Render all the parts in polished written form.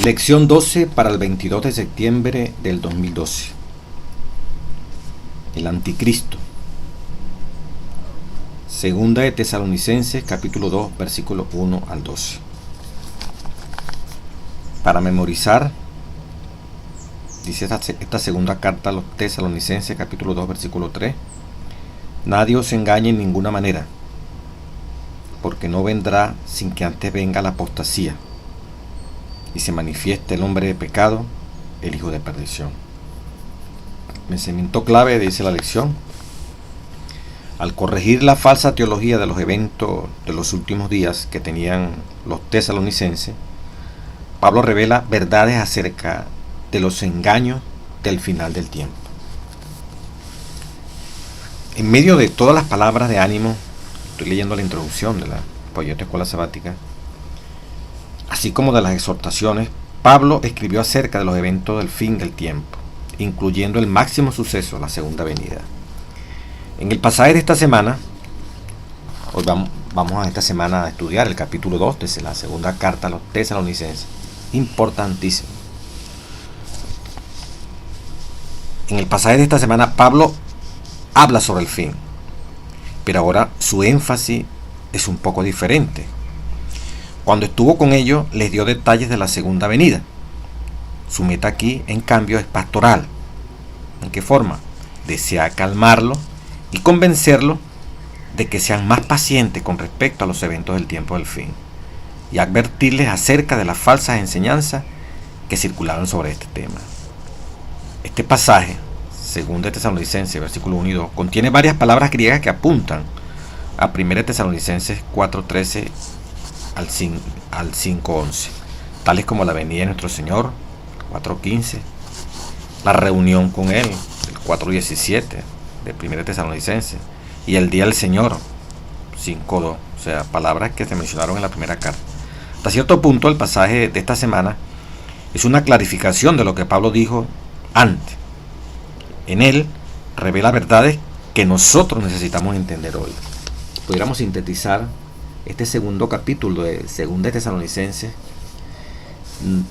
Lección 12 para el 22 de septiembre del 2012. El anticristo. Segunda de Tesalonicenses, capítulo 2, versículo 1 al 12. Para memorizar, dice esta segunda carta a los Tesalonicenses, capítulo 2, versículo 3. Nadie os engañe en ninguna manera, porque no vendrá sin que antes venga la apostasía y se manifieste el hombre de pecado, el hijo de perdición. Pensamiento clave, dice la lección: al corregir la falsa teología de los eventos de los últimos días que tenían los tesalonicenses, Pablo revela verdades acerca de los engaños del final del tiempo. En medio de todas las palabras de ánimo, estoy leyendo la introducción de la Proyecto Escuela Sabática, así como de las exhortaciones, Pablo escribió acerca de los eventos del fin del tiempo, incluyendo el máximo suceso, la segunda venida. En el pasaje de esta semana, hoy vamos a esta semana a estudiar el capítulo 2 de la segunda carta a los tesalonicenses, importantísimo. En el pasaje de esta semana, Pablo habla sobre el fin, pero ahora su énfasis es un poco diferente. Cuando estuvo con ellos, les dio detalles de la segunda venida. Su meta aquí, en cambio, es pastoral. ¿En qué forma? Desea calmarlo y convencerlo de que sean más pacientes con respecto a los eventos del tiempo del fin, y advertirles acerca de las falsas enseñanzas que circularon sobre este tema. Este pasaje, según de Tesalonicenses, versículo 1 y 2, contiene varias palabras griegas que apuntan a 1 Tesalonicenses 4:13 al 5:11, tales como la venida de nuestro Señor, 4:15, la reunión con Él, el 4:17 de 1 Tesalonicenses, y el día del Señor, 5:2, o sea, palabras que se mencionaron en la primera carta. Hasta cierto punto, el pasaje de esta semana es una clarificación de lo que Pablo dijo antes. En él revela verdades que nosotros necesitamos entender hoy. Pudiéramos sintetizar este segundo capítulo de Segunda de Tesalonicenses.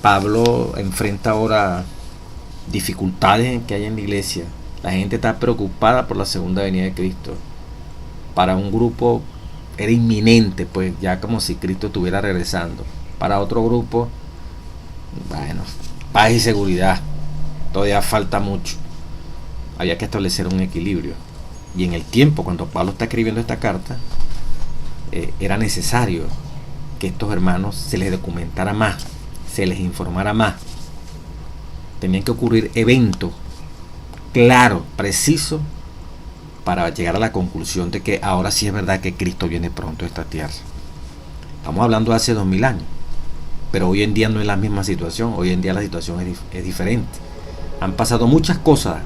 Pablo enfrenta ahora dificultades que hay en la iglesia. La gente está preocupada por la segunda venida de Cristo. Para un grupo era inminente, pues ya como si Cristo estuviera regresando. Para otro grupo, bueno, paz y seguridad. Todavía falta mucho. Había que establecer un equilibrio. Y en el tiempo, cuando Pablo está escribiendo esta carta, era necesario que estos hermanos se les documentara más, se les informara más. Tenían que ocurrir eventos claros, precisos, para llegar a la conclusión de que ahora sí es verdad que Cristo viene pronto a esta tierra. Estamos hablando de hace 2000 años, pero hoy en día no es la misma situación. Hoy en día la situación es diferente. Han pasado muchas cosas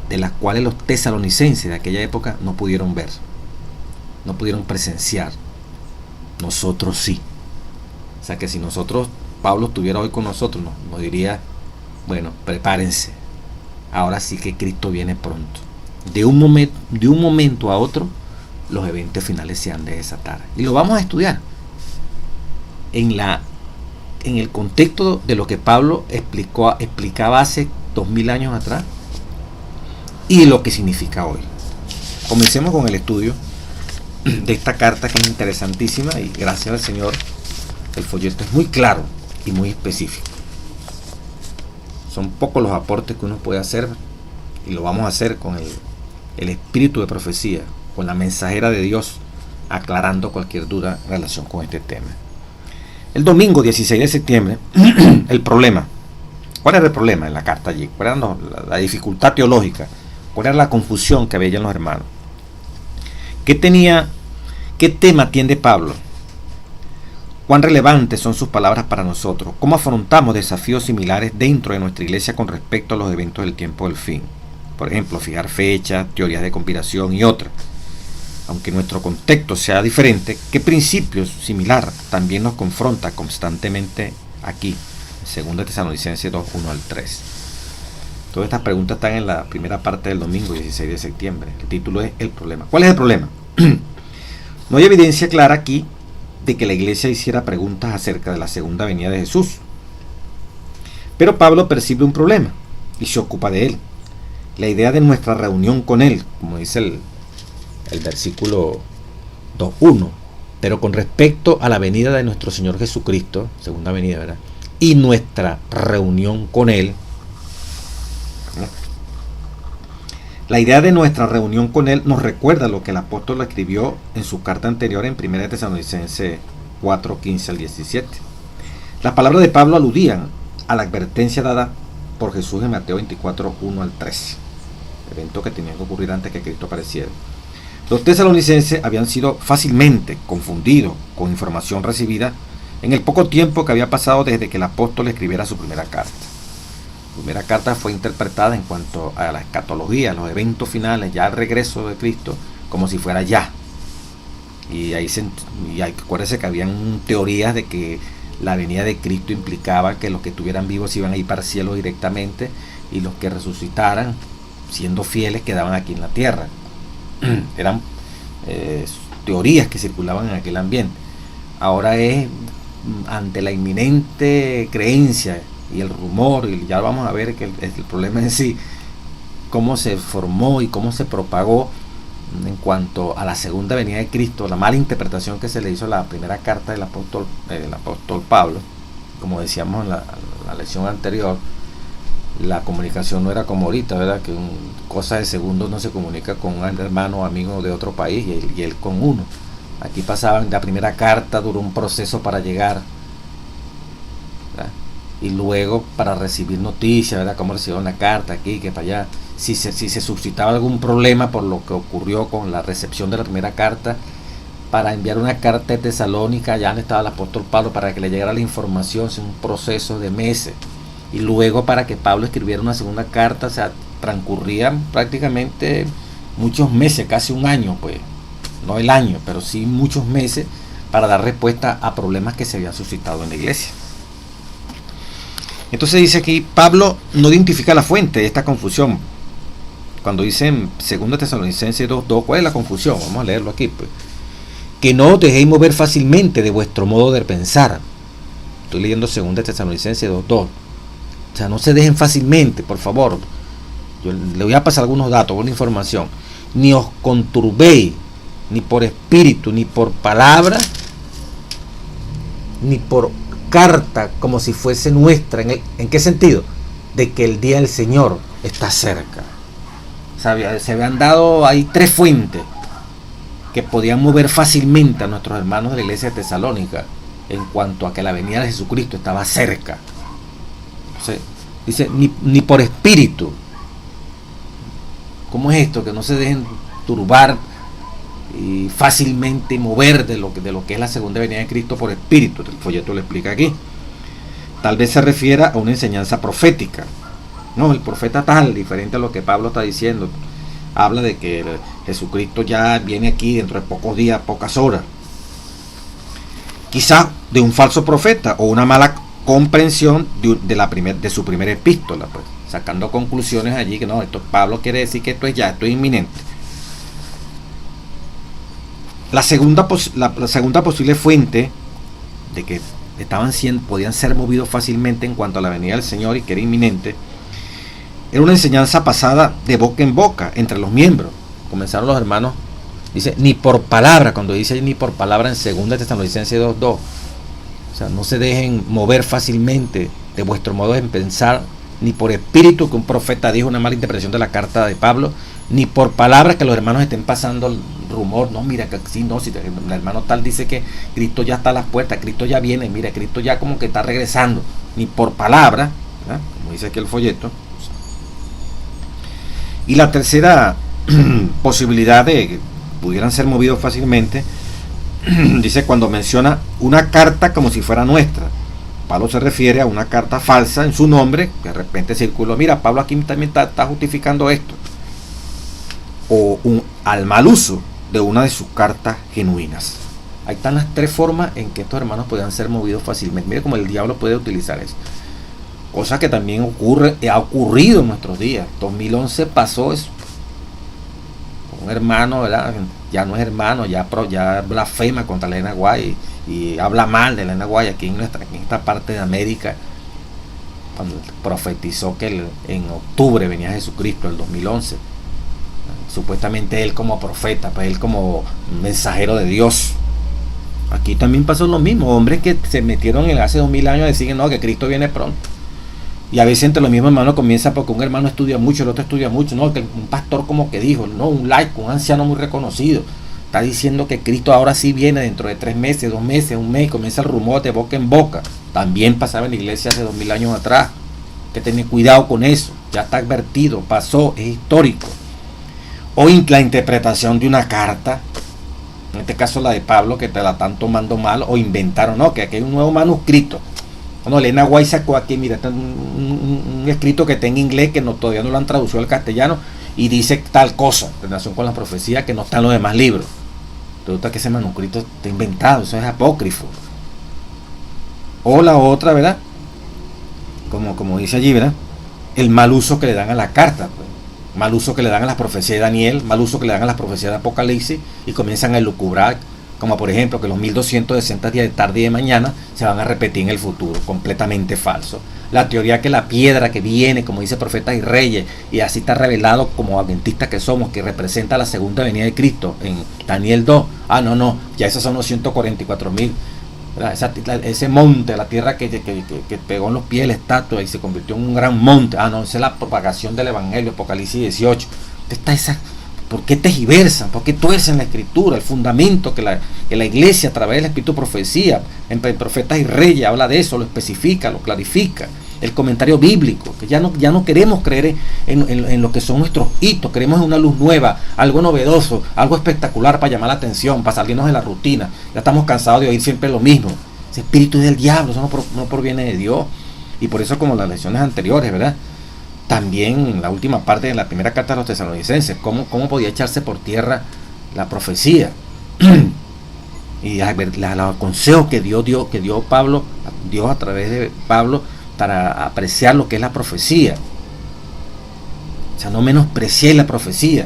de las cuales los tesalonicenses de aquella época no pudieron ver, no pudieron presenciar. Nosotros sí. O sea que si Pablo estuviera hoy con nosotros, nos diría: bueno, prepárense, ahora sí que Cristo viene pronto. De un momento a otro, los eventos finales se han de desatar. Y lo vamos a estudiar en el contexto de lo que Pablo explicaba hace 2000 años atrás y lo que significa hoy. Comencemos con el estudio de esta carta, que es interesantísima, y gracias al Señor el folleto es muy claro y muy específico. Son pocos los aportes que uno puede hacer, y lo vamos a hacer con el espíritu de profecía, con la mensajera de Dios, aclarando cualquier duda en relación con este tema. El domingo 16 de septiembre, el problema. ¿Cuál era el problema en la carta allí? ¿Cuál era la dificultad teológica? ¿Cuál era la confusión que veían los hermanos? ¿Qué tema atiende Pablo? ¿Cuán relevantes son sus palabras para nosotros? ¿Cómo afrontamos desafíos similares dentro de nuestra iglesia con respecto a los eventos del tiempo del fin? Por ejemplo, fijar fechas, teorías de conspiración y otras. Aunque nuestro contexto sea diferente, ¿qué principio similar también nos confronta constantemente aquí? En 2 Tesalonicenses 2, 1 al 3. Todas estas preguntas están en la primera parte del domingo 16 de septiembre. El título es El problema. ¿Cuál es el problema? No hay evidencia clara aquí de que la iglesia hiciera preguntas acerca de la segunda venida de Jesús. Pero Pablo percibe un problema y se ocupa de él. La idea de nuestra reunión con él, como dice el versículo 2.1, pero con respecto a la venida de nuestro Señor Jesucristo, segunda venida, ¿verdad? Y nuestra reunión con él, la idea de nuestra reunión con él nos recuerda lo que el apóstol escribió en su carta anterior en 1 Tesalonicenses 4:15 al 17. Las palabras de Pablo aludían a la advertencia dada por Jesús en Mateo 24:1 al 13, evento que tenía que ocurrir antes que Cristo apareciera. Los tesalonicenses habían sido fácilmente confundidos con información recibida en el poco tiempo que había pasado desde que el apóstol escribiera su primera carta. La primera carta fue interpretada en cuanto a la escatología, los eventos finales, ya el regreso de Cristo, como si fuera ya. Y ahí acuérdense que habían teorías de que la venida de Cristo implicaba que los que estuvieran vivos iban a ir para el cielo directamente y los que resucitaran, siendo fieles, quedaban aquí en la tierra. Eran teorías que circulaban en aquel ambiente. Ahora es ante la inminente creencia y el rumor, y ya vamos a ver que el problema en sí, cómo se formó y cómo se propagó en cuanto a la segunda venida de Cristo, la mala interpretación que se le hizo a la primera carta del apóstol Pablo. Como decíamos en la lección anterior, la comunicación no era como ahorita, ¿verdad? Que en cosas de segundos no se comunica con un hermano o amigo de otro país y él con uno. Aquí pasaban, la primera carta duró un proceso para llegar, ¿verdad? Y luego para recibir noticias, ¿verdad? Cómo recibieron la carta aquí, que para allá. Si se suscitaba algún problema por lo que ocurrió con la recepción de la primera carta, para enviar una carta de Tesalónica, ya estaba el apóstol Pablo para que le llegara la información, es un proceso de meses. Y luego para que Pablo escribiera una segunda carta, o sea, transcurrían prácticamente muchos meses, casi un año, pues, no el año, pero sí muchos meses para dar respuesta a problemas que se habían suscitado en la iglesia. Entonces dice aquí, Pablo no identifica la fuente de esta confusión. Cuando dice en 2 Tesalonicenses 2:2, ¿cuál es la confusión? Vamos a leerlo aquí, pues. Que no os dejéis mover fácilmente de vuestro modo de pensar. Estoy leyendo 2 Tesalonicenses 2:2. O sea, no se dejen fácilmente, por favor. Yo le voy a pasar algunos datos, alguna información. Ni os conturbéis, ni por espíritu, ni por palabra, ni por carta, como si fuese nuestra. ¿En qué sentido? De que el día del Señor está cerca. Se habían dado ahí 3 fuentes que podían mover fácilmente a nuestros hermanos de la iglesia de Tesalónica en cuanto a que la venida de Jesucristo estaba cerca. Entonces, dice, ni por espíritu. ¿Cómo es esto? Que no se dejen turbar y fácilmente mover de lo que es la segunda venida de Cristo por espíritu. El folleto lo explica aquí. Tal vez se refiera a una enseñanza profética. No, el profeta tal, diferente a lo que Pablo está diciendo, habla de que Jesucristo ya viene aquí dentro de pocos días, pocas horas. Quizá de un falso profeta o una mala comprensión de su primera epístola, pues, sacando conclusiones allí que no, Pablo quiere decir que esto es inminente. La segunda posible fuente de que podían ser movidos fácilmente en cuanto a la venida del Señor y que era inminente, era una enseñanza pasada de boca en boca entre los miembros. Comenzaron los hermanos, dice, ni por palabra, cuando dice ni por palabra en 2 Tesalonicenses 2:2. O sea, no se dejen mover fácilmente de vuestro modo de pensar, ni por espíritu, que un profeta dijo una mala interpretación de la carta de Pablo, ni por palabra que los hermanos estén pasando el rumor, no, mira, que sí, no, si el hermano tal dice que Cristo ya está a las puertas, Cristo ya viene, mira, Cristo ya como que está regresando, ni por palabra, ¿verdad? Como dice aquí el folleto. Y la tercera posibilidad de que pudieran ser movidos fácilmente, dice cuando menciona una carta como si fuera nuestra. Pablo se refiere a una carta falsa en su nombre, que de repente circuló, mira, Pablo aquí también está justificando esto. O al mal uso de una de sus cartas genuinas. Ahí están las 3 formas en que estos hermanos podían ser movidos fácilmente. Mire cómo el diablo puede utilizar eso. Cosa que también ha ocurrido en nuestros días. 2011 pasó eso. Un hermano, ¿verdad? Ya no es hermano, ya blasfema contra la Elena White y habla mal de la Elena White aquí en esta parte de América. cuando profetizó que en octubre venía Jesucristo, el 2011. Supuestamente él como profeta, pues él como mensajero de Dios. Aquí también pasó lo mismo, hombres que se metieron hace 2000 años a decir no, que Cristo viene pronto. Y a veces entre los mismos hermanos comienza porque un hermano estudia mucho, el otro estudia mucho, no, que un pastor como que dijo, no, un laico, un anciano muy reconocido, está diciendo que Cristo ahora sí viene dentro de 3 meses, 2 meses, un mes, comienza el rumor de boca en boca. También pasaba en la iglesia hace 2000 años atrás. Hay que tener cuidado con eso, ya está advertido, pasó, es histórico. O la interpretación de una carta, en este caso la de Pablo, que te la están tomando mal, o inventaron, no, que aquí hay un nuevo manuscrito. Bueno, Elena White sacó aquí, mira, un escrito que está en inglés, que todavía no lo han traducido al castellano, y dice tal cosa, en relación con la profecía, que no está en los demás libros. Resulta que ese manuscrito está inventado, eso es apócrifo. O la otra, ¿verdad? Como dice allí, ¿verdad? El mal uso que le dan a la carta, pues. Mal uso que le dan a las profecías de Daniel, mal uso que le dan a las profecías de Apocalipsis, y comienzan a elucubrar, como por ejemplo que los 1260 días de tarde y de mañana se van a repetir en el futuro, completamente falso. La teoría que la piedra que viene, como dice Profetas y Reyes, y así está revelado como adventistas que somos, que representa la segunda venida de Cristo en Daniel 2. No, ya esos son los 144.000. Ese monte, la tierra que pegó en los pies de la estatua y se convirtió en un gran monte. No, esa es la propagación del Evangelio, Apocalipsis 18. ¿Por qué tergiversan? ¿Por qué tuercen la escritura? El fundamento que la iglesia a través del Espíritu Profecía, en Profetas y Reyes, habla de eso, lo especifica, lo clarifica. El comentario bíblico, que ya no queremos creer en lo que son nuestros hitos, queremos una luz nueva, algo novedoso, algo espectacular para llamar la atención, para salirnos de la rutina. Ya estamos cansados de oír siempre lo mismo. Ese espíritu es del diablo, eso no proviene de Dios. Y por eso, como las lecciones anteriores, ¿verdad? También la última parte de la primera carta de los tesalonicenses, cómo podía echarse por tierra la profecía. Y los consejos que dio Pablo, Dios a través de Pablo, para apreciar lo que es la profecía. O sea, no menospreciéis la profecía.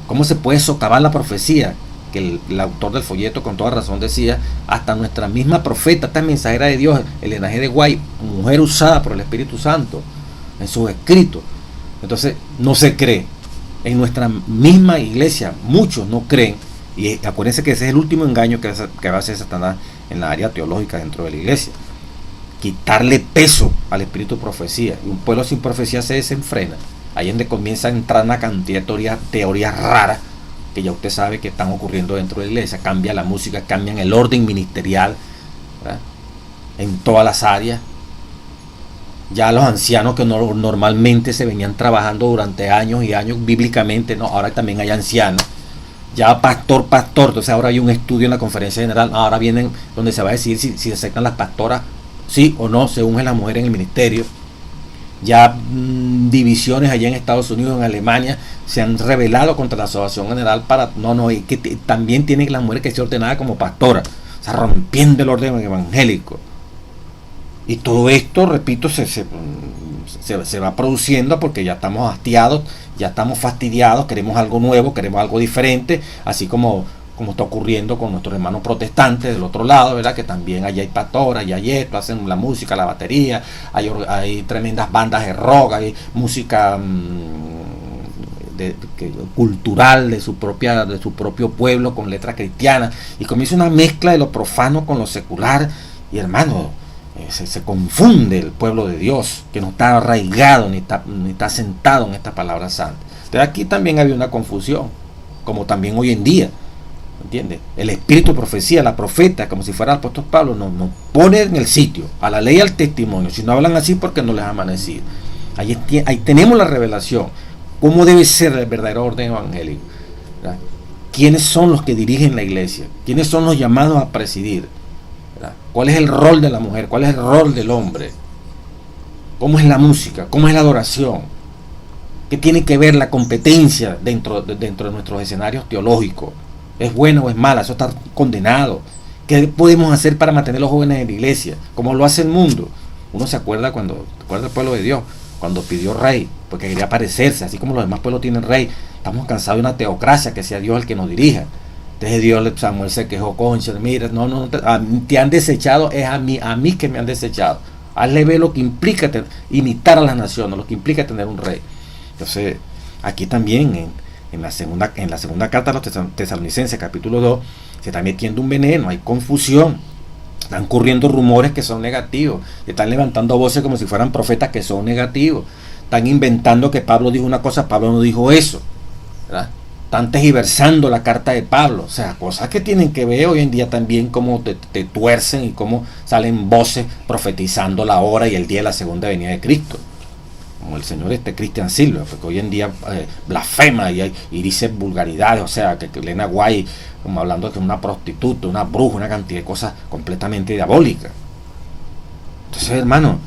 ¿Cómo se puede socavar la profecía? Que el autor del folleto con toda razón decía, hasta nuestra misma profeta, esta mensajera de Dios, Elena G. de White, mujer usada por el Espíritu Santo en sus escritos. Entonces no se cree. En nuestra misma iglesia muchos no creen, y acuérdense que ese es el último engaño que va a hacer Satanás en la área teológica dentro de la iglesia, quitarle peso al espíritu de profecía. Y un pueblo sin profecía se desenfrena. Ahí es donde comienza a entrar una cantidad de teorías raras que ya usted sabe que están ocurriendo dentro de la iglesia. Cambia la música, cambian el orden ministerial, ¿verdad? En todas las áreas. Ya los ancianos que normalmente se venían trabajando durante años y años bíblicamente, no, ahora también hay ancianos. Ya pastor, entonces ahora hay un estudio en la conferencia general, ahora vienen donde se va a decir si se aceptan las pastoras, sí o no, se ungen las mujeres en el ministerio. Ya divisiones allá en Estados Unidos, en Alemania, se han rebelado contra la Asociación General para, y que también tienen las mujeres que ser ordenadas como pastoras, o sea, rompiendo el orden evangélico. Y todo esto, repito, se va produciendo porque ya estamos hastiados, ya estamos fastidiados, queremos algo nuevo, queremos algo diferente, así como está ocurriendo con nuestros hermanos protestantes del otro lado, ¿verdad? Que también allá hay pastoras, allá hay esto, hacen la música, la batería, hay tremendas bandas de rock, hay música cultural de su propio pueblo con letras cristianas, y comienza una mezcla de lo profano con lo secular, y hermano, se confunde el pueblo de Dios, que no está arraigado ni está sentado en esta palabra santa. Entonces aquí también había una confusión, como también hoy en día, ¿entiendes? El espíritu de profecía, la profeta, como si fuera el apóstol Pablo, nos pone en el sitio, a la ley y al testimonio. Si no hablan así, porque no les ha amanecido. Ahí tenemos la revelación, cómo debe ser el verdadero orden evangélico, ¿verdad? ¿Quiénes son los que dirigen la iglesia? ¿Quiénes son los llamados a presidir? ¿Verdad? ¿Cuál es el rol de la mujer? ¿Cuál es el rol del hombre? ¿Cómo es la música? ¿Cómo es la adoración? ¿Qué tiene que ver la competencia dentro de nuestros escenarios teológicos? ¿Es buena o es mala? Eso está condenado. ¿Qué podemos hacer para mantener a los jóvenes en la iglesia? ¿Cómo lo hace el mundo? Uno se acuerda el pueblo de Dios, cuando pidió rey, porque quería parecerse, así como los demás pueblos tienen rey. Estamos cansados de una teocracia, que sea Dios el que nos dirija. Entonces Samuel se quejó, concha, mira, te han desechado, es a mí que me han desechado. Hazle ver lo que implica imitar a las naciones, lo que implica tener un rey. Entonces, aquí también en la segunda carta a los tesalonicenses, capítulo 2, se está metiendo un veneno, hay confusión. Están corriendo rumores que son negativos. Están levantando voces como si fueran profetas que son negativos. Están inventando que Pablo dijo una cosa, Pablo no dijo eso, ¿verdad? Están tergiversando la carta de Pablo. O sea, cosas que tienen que ver hoy en día también cómo te tuercen y cómo salen voces profetizando la hora y el día de la segunda venida de Cristo. Como el señor Cristian Silva, porque hoy en día blasfema y dice vulgaridades. O sea, que Elena White, como hablando de que es una prostituta, una bruja, una cantidad de cosas completamente diabólicas. Entonces, hermano,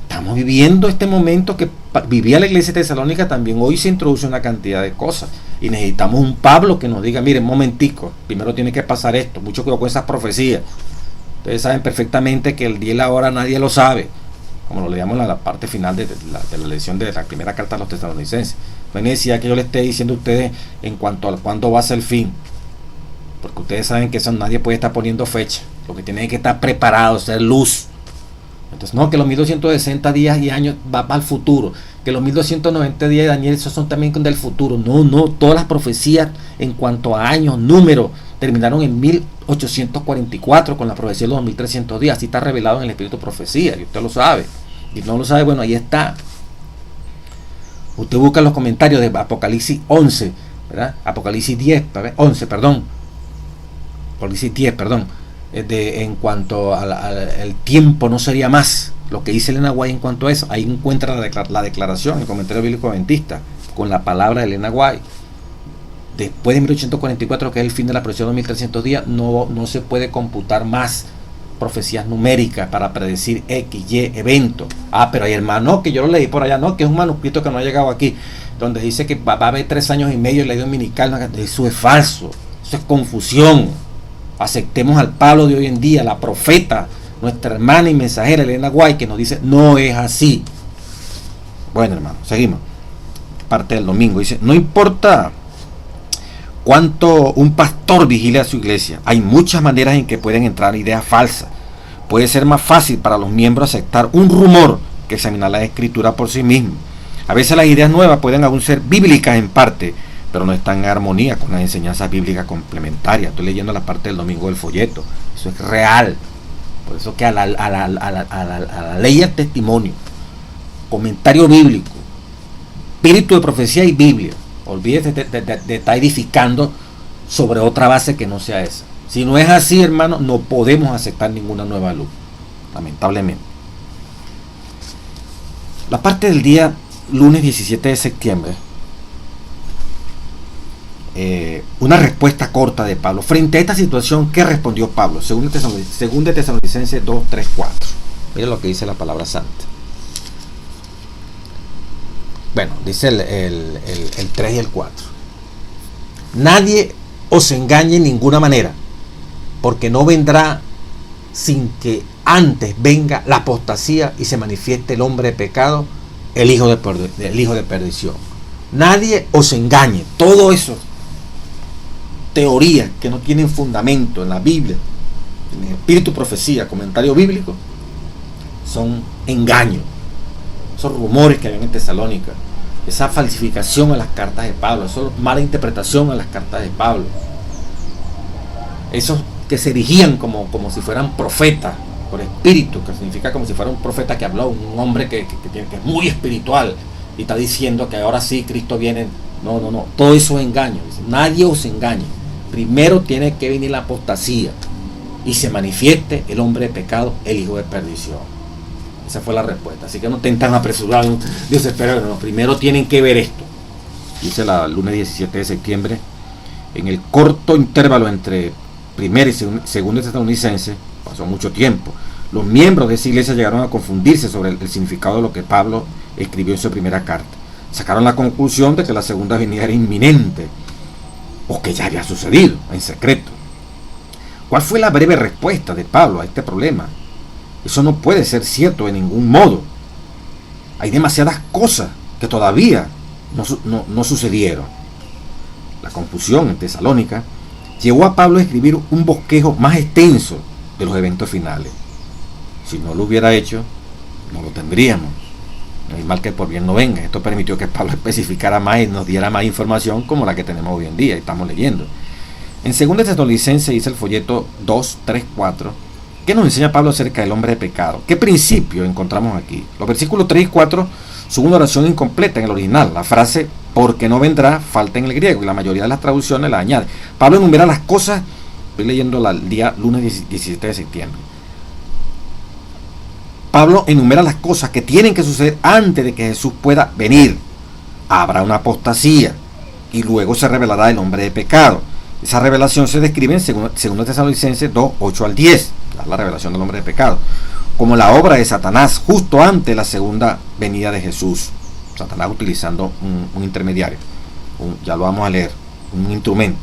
estamos viviendo este momento que vivía la iglesia de Tesalónica también. Hoy se introduce una cantidad de cosas y necesitamos un Pablo que nos diga, miren, momentico, primero tiene que pasar esto. Mucho cuidado con esas profecías. Ustedes saben perfectamente que el día y la hora nadie lo sabe, como lo leíamos en la parte final de la lección de la primera carta a los tesalonicenses. No hay necesidad que yo le esté diciendo a ustedes en cuanto a cuándo va a ser el fin, porque ustedes saben que eso nadie puede estar poniendo fecha. Lo que tienen que estar preparados, ser luz. Entonces, no, que los 1260 días y años va al futuro, que los 1290 días de Daniel, esos son también del futuro. No, todas las profecías en cuanto a años, números, terminaron en 1844 con la profecía de los 2300 días. Así está revelado en el Espíritu de Profecía, y usted lo sabe. Y no lo sabe, bueno, ahí está. Usted busca los comentarios de Apocalipsis 11, ¿verdad? Apocalipsis 11, perdón. Apocalipsis 10, perdón. En cuanto al tiempo no sería más, lo que dice Elena White en cuanto a eso, ahí encuentra la declaración, el comentario bíblico adventista, con la palabra de Elena White. Después de 1844, que es el fin de la profecía de los 1300 días, no se puede computar más profecías numéricas para predecir X, Y evento. Pero hay hermano, que yo lo leí por allá, no, que es un manuscrito que no ha llegado aquí, donde dice que va a haber 3 años y medio de ley dominical. Eso es falso, eso es confusión. Aceptemos al Pablo de hoy en día, la profeta, nuestra hermana y mensajera Elena White, que nos dice, no es así. Bueno, hermano, seguimos. Parte del domingo, dice, no importa cuánto un pastor vigile a su iglesia, hay muchas maneras en que pueden entrar ideas falsas. Puede ser más fácil para los miembros aceptar un rumor que examinar la escritura por sí mismo. A veces las ideas nuevas pueden aún ser bíblicas en parte, pero no están en armonía con las enseñanzas bíblicas complementarias. Estoy leyendo la parte del domingo del folleto. Eso es real. Por eso que a la ley y al testimonio, comentario bíblico, espíritu de profecía y Biblia, olvídese de estar edificando sobre otra base que no sea esa. Si no es así, hermano, no podemos aceptar ninguna nueva luz, lamentablemente. La parte del día lunes 17 de septiembre, una respuesta corta de Pablo frente a esta situación. ¿Qué respondió Pablo? Según Tesalonicenses 2, 3, 4. Mira lo que dice la palabra santa. Bueno, dice el 3 y el 4. Nadie os engañe en ninguna manera, porque no vendrá sin que antes venga la apostasía y se manifieste el hombre de pecado, el hijo de perdición. Nadie os engañe. Todo eso, teorías que no tienen fundamento en la Biblia, en el espíritu profecía, comentario bíblico, son engaños. Esos rumores que habían en Tesalónica, esa falsificación a las cartas de Pablo, esa mala interpretación a las cartas de Pablo, esos que se erigían como si fueran profetas por espíritu, que significa como si fuera un profeta que habló, un hombre que es muy espiritual y está diciendo que ahora sí Cristo viene. No, todo eso es engaño. Nadie os engañe. Primero tiene que venir la apostasía y se manifieste el hombre de pecado, el hijo de perdición. Esa fue la respuesta. Así que no estén tan apresurados, Dios espera. No, primero tienen que ver esto. Dice la lunes 17 de septiembre, en el corto intervalo entre primera y segunda Tesalonicenses, pasó mucho tiempo. Los miembros de esa iglesia llegaron a confundirse sobre el significado de lo que Pablo escribió en su primera carta. Sacaron la conclusión de que la segunda venida era inminente, o que ya había sucedido en secreto. ¿Cuál fue la breve respuesta de Pablo a este problema? Eso no puede ser cierto de ningún modo. Hay demasiadas cosas que todavía no sucedieron. La confusión en Tesalónica llevó a Pablo a escribir un bosquejo más extenso de los eventos finales. Si no lo hubiera hecho, no lo tendríamos. No hay mal que por bien no venga. Esto permitió que Pablo especificara más y nos diera más información como la que tenemos hoy en día y estamos leyendo. En 2 Tesalonicenses dice el folleto 2, 3, 4, ¿qué nos enseña Pablo acerca del hombre de pecado? ¿Qué principio encontramos aquí? Los versículos 3 y 4 son una oración incompleta en el original. La frase porque no vendrá falta en el griego y la mayoría de las traducciones la añade. Pablo enumera las cosas, estoy leyendo el día lunes 17 de septiembre. Pablo enumera las cosas que tienen que suceder antes de que Jesús pueda venir. Habrá una apostasía y luego se revelará el hombre de pecado. Esa revelación se describe en 2 Tesalonicenses 2, 8 al 10, la revelación del hombre de pecado, como la obra de Satanás justo antes de la segunda venida de Jesús. Satanás utilizando un intermediario, ya lo vamos a leer, un instrumento,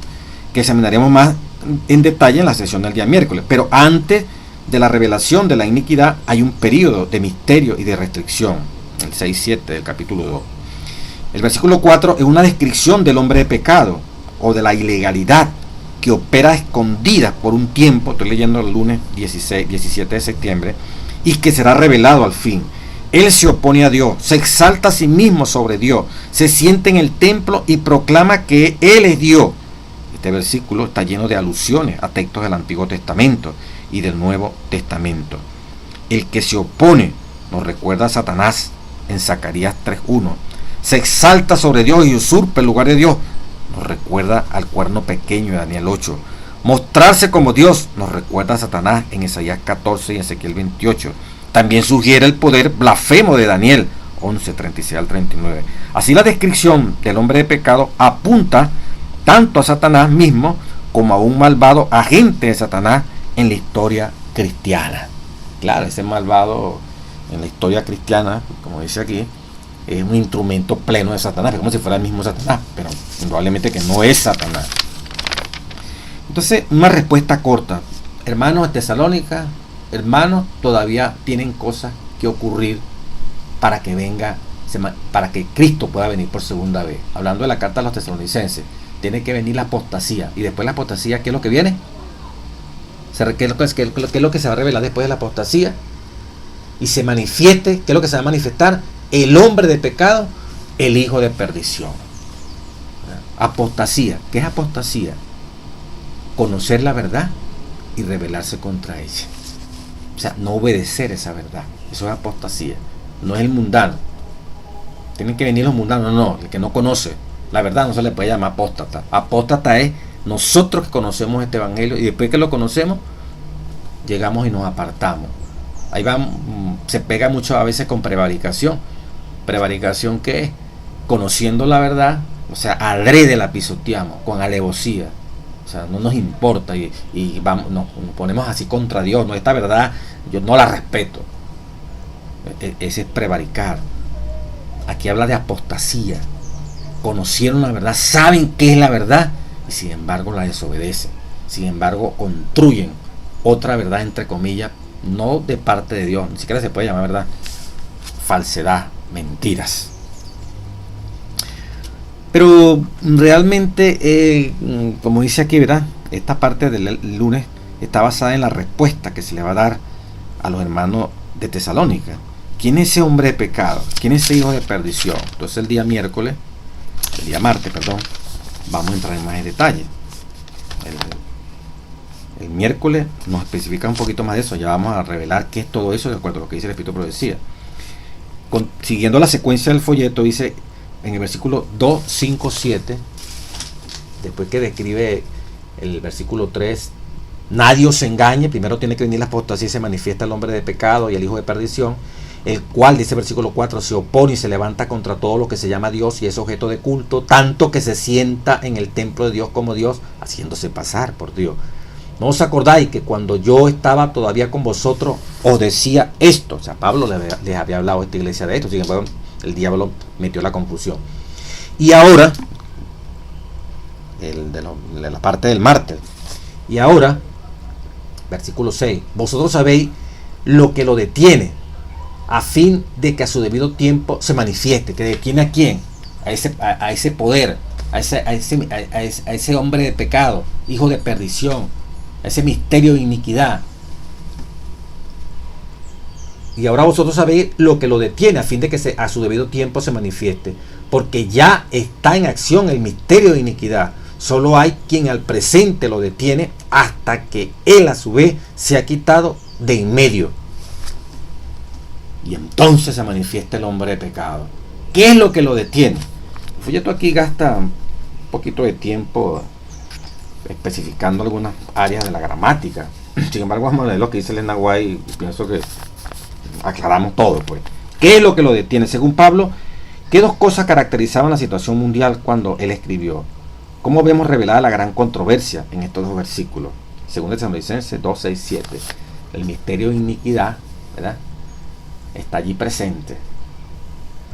que examinaremos más en detalle en la sesión del día miércoles. Pero antes de la revelación de la iniquidad hay un periodo de misterio y de restricción, el 6-7 del capítulo 2. El versículo 4 es una descripción del hombre de pecado o de la ilegalidad que opera escondida por un tiempo, estoy leyendo el lunes 17 de septiembre, y que será revelado al fin. Él se opone a Dios, se exalta a sí mismo sobre Dios, se siente en el templo y proclama que Él es Dios. Este versículo está lleno de alusiones a textos del Antiguo Testamento y del Nuevo Testamento. El que se opone nos recuerda a Satanás en Zacarías 3.1. Se exalta sobre Dios y usurpa el lugar de Dios. Nos recuerda al cuerno pequeño de Daniel 8. Mostrarse como Dios nos recuerda a Satanás en Isaías 14 y Ezequiel 28. También sugiere el poder blasfemo de Daniel 11, 36 al 39. Así la descripción del hombre de pecado apunta tanto a Satanás mismo como a un malvado agente de Satanás en la historia cristiana. Claro, ese malvado en la historia cristiana, como dice aquí, es un instrumento pleno de Satanás, es como si fuera el mismo Satanás, pero probablemente que no es Satanás. Entonces, una respuesta corta. Hermanos de Tesalónica, hermanos, todavía tienen cosas que ocurrir para que venga, para que Cristo pueda venir por segunda vez. Hablando de la carta a los tesalonicenses, tiene que venir la apostasía. Y después la apostasía, ¿qué es lo que viene? ¿Qué es lo que se va a revelar después de la apostasía? Y se manifieste, ¿qué es lo que se va a manifestar? El hombre de pecado, el hijo de perdición. Apostasía. ¿Qué es apostasía? Conocer la verdad y rebelarse contra ella. O sea, no obedecer esa verdad. Eso es apostasía. No es el mundano. Tienen que venir los mundanos. No, el que no conoce la verdad no se le puede llamar apóstata. Apóstata es nosotros que conocemos este evangelio y después que lo conocemos, llegamos y nos apartamos. Ahí se pega mucho a veces con prevaricación. ¿Prevaricación qué es? Conociendo la verdad, o sea, adrede la pisoteamos, con alevosía. O sea, no nos importa y nos ponemos así contra Dios. No, esta verdad yo no la respeto. Ese es prevaricar. Aquí habla de apostasía. Conocieron la verdad, saben qué es la verdad y sin embargo la desobedecen. Sin embargo, construyen otra verdad, entre comillas, no de parte de Dios, ni siquiera se puede llamar verdad. Falsedad, mentiras. Pero realmente, como dice aquí, ¿verdad? Esta parte del lunes está basada en la respuesta que se le va a dar a los hermanos de Tesalónica. ¿Quién es ese hombre de pecado? ¿Quién es ese hijo de perdición? Entonces el día martes, vamos a entrar en más detalle. El miércoles nos especifica un poquito más de eso. Ya vamos a revelar qué es todo eso de acuerdo a lo que dice el Espíritu de Profecía. Siguiendo la secuencia del folleto, dice en el versículo 2, 5, 7, después que describe el versículo 3, nadie os engañe, primero tiene que venir la apostasía y se manifiesta el hombre de pecado y el hijo de perdición, el cual, dice el versículo 4, se opone y se levanta contra todo lo que se llama Dios y es objeto de culto, tanto que se sienta en el templo de Dios como Dios, haciéndose pasar por Dios. ¿No os acordáis que cuando yo estaba todavía con vosotros os decía esto? O sea, Pablo les había hablado a esta iglesia de esto, sin embargo, el diablo metió la confusión. Y ahora, de la parte del martes, y ahora, versículo 6, vosotros sabéis lo que lo detiene, a fin de que a su debido tiempo se manifieste, que detiene a quién, a ese poder, a ese hombre de pecado, hijo de perdición, ese misterio de iniquidad. y ahora vosotros sabéis lo que lo detiene, a fin de que a su debido tiempo se manifieste, porque ya está en acción el misterio de iniquidad. Solo hay quien al presente lo detiene hasta que él a su vez se ha quitado de en medio. Y entonces se manifiesta el hombre de pecado. ¿Qué es lo que lo detiene? El folleto aquí gasta un poquito de tiempo especificando algunas áreas de la gramática. Sin embargo, vamos a leer lo que dice Elena White y pienso que aclaramos todo, pues. ¿Qué es lo que lo detiene? Según Pablo, ¿qué dos cosas caracterizaban la situación mundial cuando él escribió? ¿Cómo vemos revelada la gran controversia en estos dos versículos? Según Tesalonicenses 2, 6, 7. El misterio de iniquidad, ¿verdad?, está allí presente.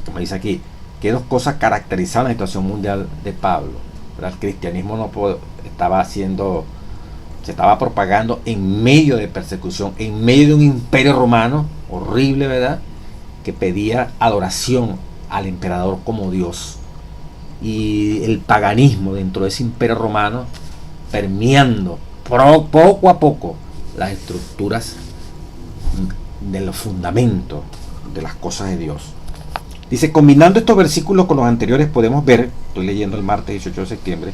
Como dice aquí, ¿qué dos cosas caracterizaban la situación mundial de Pablo? ¿Verdad? El cristianismo se estaba propagando en medio de persecución, en medio de un imperio romano horrible, ¿verdad?, que pedía adoración al emperador como Dios. Y el paganismo dentro de ese imperio romano permeando poco a poco las estructuras de los fundamentos de las cosas de Dios. Dice, combinando estos versículos con los anteriores podemos ver, estoy leyendo el martes 18 de septiembre,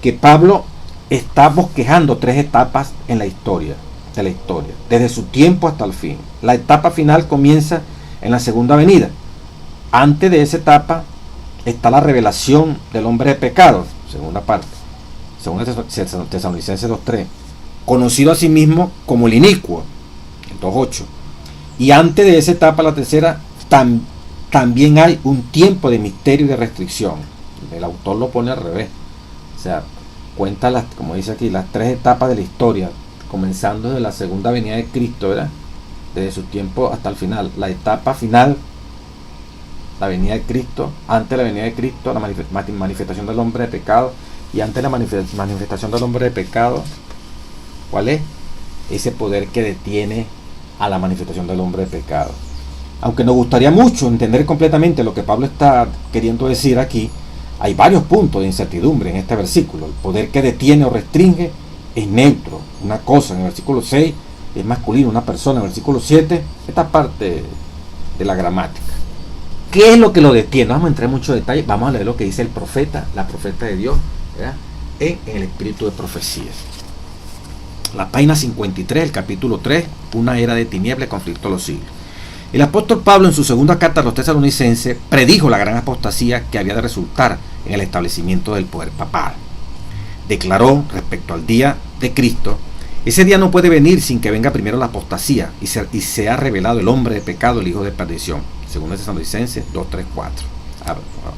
que Pablo está bosquejando tres etapas en la historia, desde su tiempo hasta el fin. La etapa final comienza en la segunda venida. Antes de esa etapa está la revelación del hombre de pecado, segunda parte, según Tesalonicenses 2.3, conocido a sí mismo como el inicuo, 2.8. Y antes de esa etapa, la tercera, también hay un tiempo de misterio y de restricción. El autor lo pone al revés. O sea, cuenta, como dice aquí, las tres etapas de la historia, comenzando desde la segunda venida de Cristo, ¿verdad?, desde su tiempo hasta el final. La etapa final, la venida de Cristo, antes de la venida de Cristo, la manifestación del hombre de pecado, y antes de la manifestación del hombre de pecado, ¿cuál es? Ese poder que detiene a la manifestación del hombre de pecado. Aunque nos gustaría mucho entender completamente lo que Pablo está queriendo decir aquí, hay varios puntos de incertidumbre en este versículo. El poder que detiene o restringe es neutro, una cosa. En el versículo 6 es masculino, una persona. En el versículo 7, esta parte de la gramática. ¿Qué es lo que lo detiene? No vamos a entrar en mucho detalle. Vamos a leer lo que dice el profeta, la profeta de Dios, ¿verdad?, en el espíritu de profecías. La página 53, el capítulo 3, una era de tinieblas, conflicto de los siglos. El apóstol Pablo, en su segunda carta a los tesalonicenses, predijo la gran apostasía que había de resultar en el establecimiento del poder papal. Declaró respecto al día de Cristo: ese día no puede venir sin que venga primero la apostasía y sea revelado el hombre de pecado, el hijo de perdición. Según Tesalonicenses 2, 3, 4.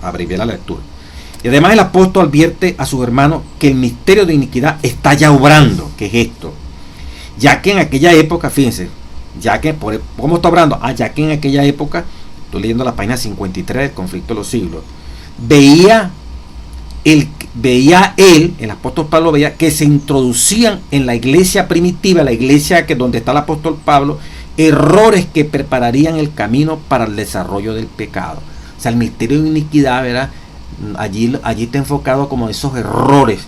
Abrevié la lectura. Y además el apóstol advierte a sus hermanos que el misterio de iniquidad está ya obrando. ¿Qué es esto? Ya que en aquella época, fíjense, ¿cómo está obrando? Ya que en aquella época, estoy leyendo la página 53 del conflicto de los siglos, veía él, el apóstol Pablo veía que se introducían en la iglesia primitiva, la iglesia donde está el apóstol Pablo, errores que prepararían el camino para el desarrollo del pecado. O sea, el misterio de iniquidad, ¿verdad?, allí está enfocado como esos errores,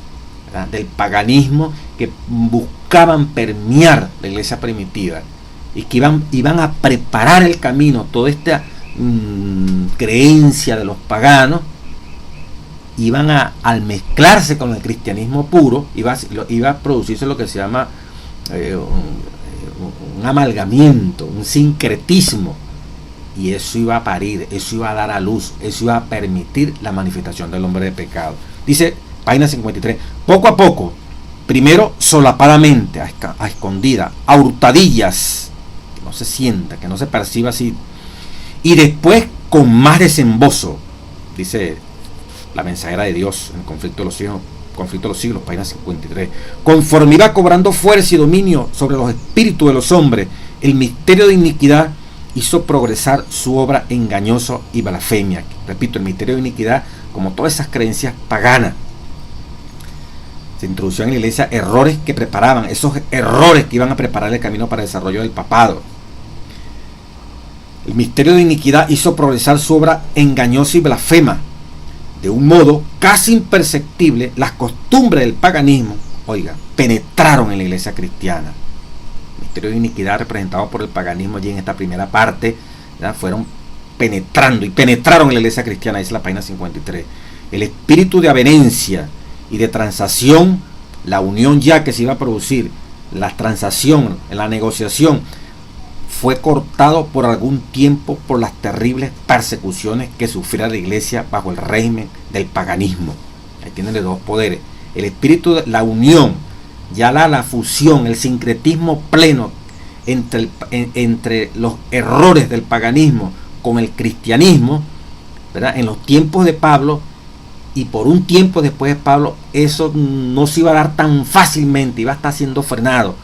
¿verdad?, del paganismo que buscaban permear la iglesia primitiva y que iban a preparar el camino. Toda esta creencia de los paganos al mezclarse con el cristianismo puro, iba a producirse lo que se llama un amalgamiento, un sincretismo, y eso iba a parir, eso iba a dar a luz, eso iba a permitir la manifestación del hombre de pecado. Dice, página 53, poco a poco, primero solapadamente, a escondida, a hurtadillas, que no se sienta, que no se perciba así, y después con más desembozo, dice la mensajera de Dios en el conflicto de los siglos, página 53, conforme iba cobrando fuerza y dominio sobre los espíritus de los hombres, el misterio de iniquidad hizo progresar su obra engañosa y blasfemia. Repito, el misterio de iniquidad, como todas esas creencias paganas, se introducían en la iglesia errores que preparaban, esos errores que iban a preparar el camino para el desarrollo del papado. El misterio de iniquidad hizo progresar su obra engañosa y blasfema. De un modo casi imperceptible, las costumbres del paganismo, penetraron en la iglesia cristiana. El misterio de iniquidad representado por el paganismo allí en esta primera parte, ¿verdad? Fueron penetraron en la iglesia cristiana, dice la página 53. El espíritu de avenencia y de transacción, la unión ya que se iba a producir, la transacción, la negociación, fue cortado por algún tiempo por las terribles persecuciones que sufría la iglesia bajo el régimen del paganismo. Ahí tienen los dos poderes. El espíritu de la unión, ya la fusión, el sincretismo pleno entre los errores del paganismo con el cristianismo, ¿verdad? En los tiempos de Pablo y por un tiempo después de Pablo, eso no se iba a dar tan fácilmente, iba a estar siendo frenado.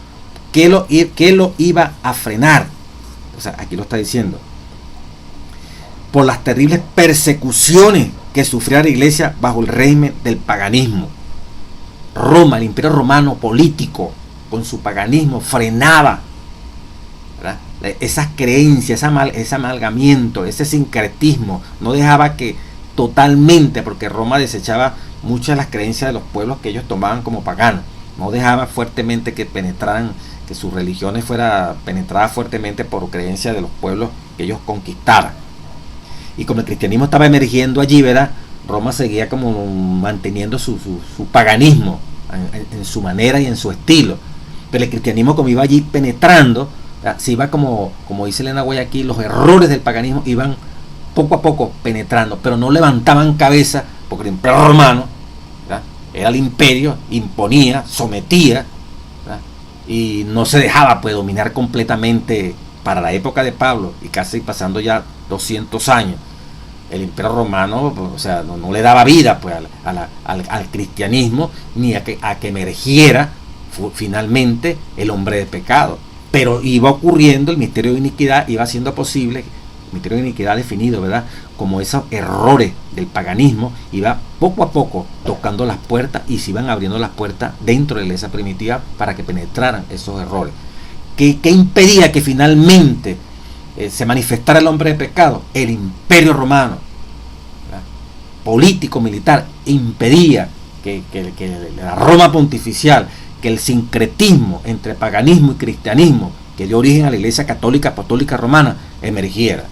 ¿Qué lo iba a frenar? O sea, aquí lo está diciendo. Por las terribles persecuciones que sufría la iglesia bajo el régimen del paganismo. Roma, el imperio romano político, con su paganismo, frenaba, ¿verdad?, esas creencias, ese amalgamiento, ese sincretismo. No dejaba que totalmente, porque Roma desechaba muchas de las creencias de los pueblos que ellos tomaban como paganos. No dejaba fuertemente que penetraran, que sus religiones fuera penetrada fuertemente por creencias de los pueblos que ellos conquistaban. Y como el cristianismo estaba emergiendo allí, ¿verdad?, Roma seguía como manteniendo su paganismo en su manera y en su estilo. Pero el cristianismo, como iba allí penetrando, se iba como dice Elena Guayaquil, los errores del paganismo iban poco a poco penetrando, pero no levantaban cabeza, porque el imperio romano, ¿verdad?, era el imperio, imponía, sometía, ¿verdad?, y no se dejaba pues dominar completamente. Para la época de Pablo, y casi pasando ya 200 años, el imperio romano, pues, o sea, no le daba vida pues al cristianismo, ni a que emergiera finalmente el hombre de pecado. Pero iba ocurriendo el misterio de iniquidad, iba siendo posible, el misterio de iniquidad definido, ¿verdad?, como esos errores del paganismo, iba poco a poco tocando las puertas, y se iban abriendo las puertas dentro de la iglesia primitiva para que penetraran esos errores. ¿Qué impedía que finalmente se manifestara el hombre de pecado? El imperio romano, ¿verdad?, político, militar, impedía que la Roma pontificial, que el sincretismo entre paganismo y cristianismo, que dio origen a la iglesia católica apostólica romana, emergiera.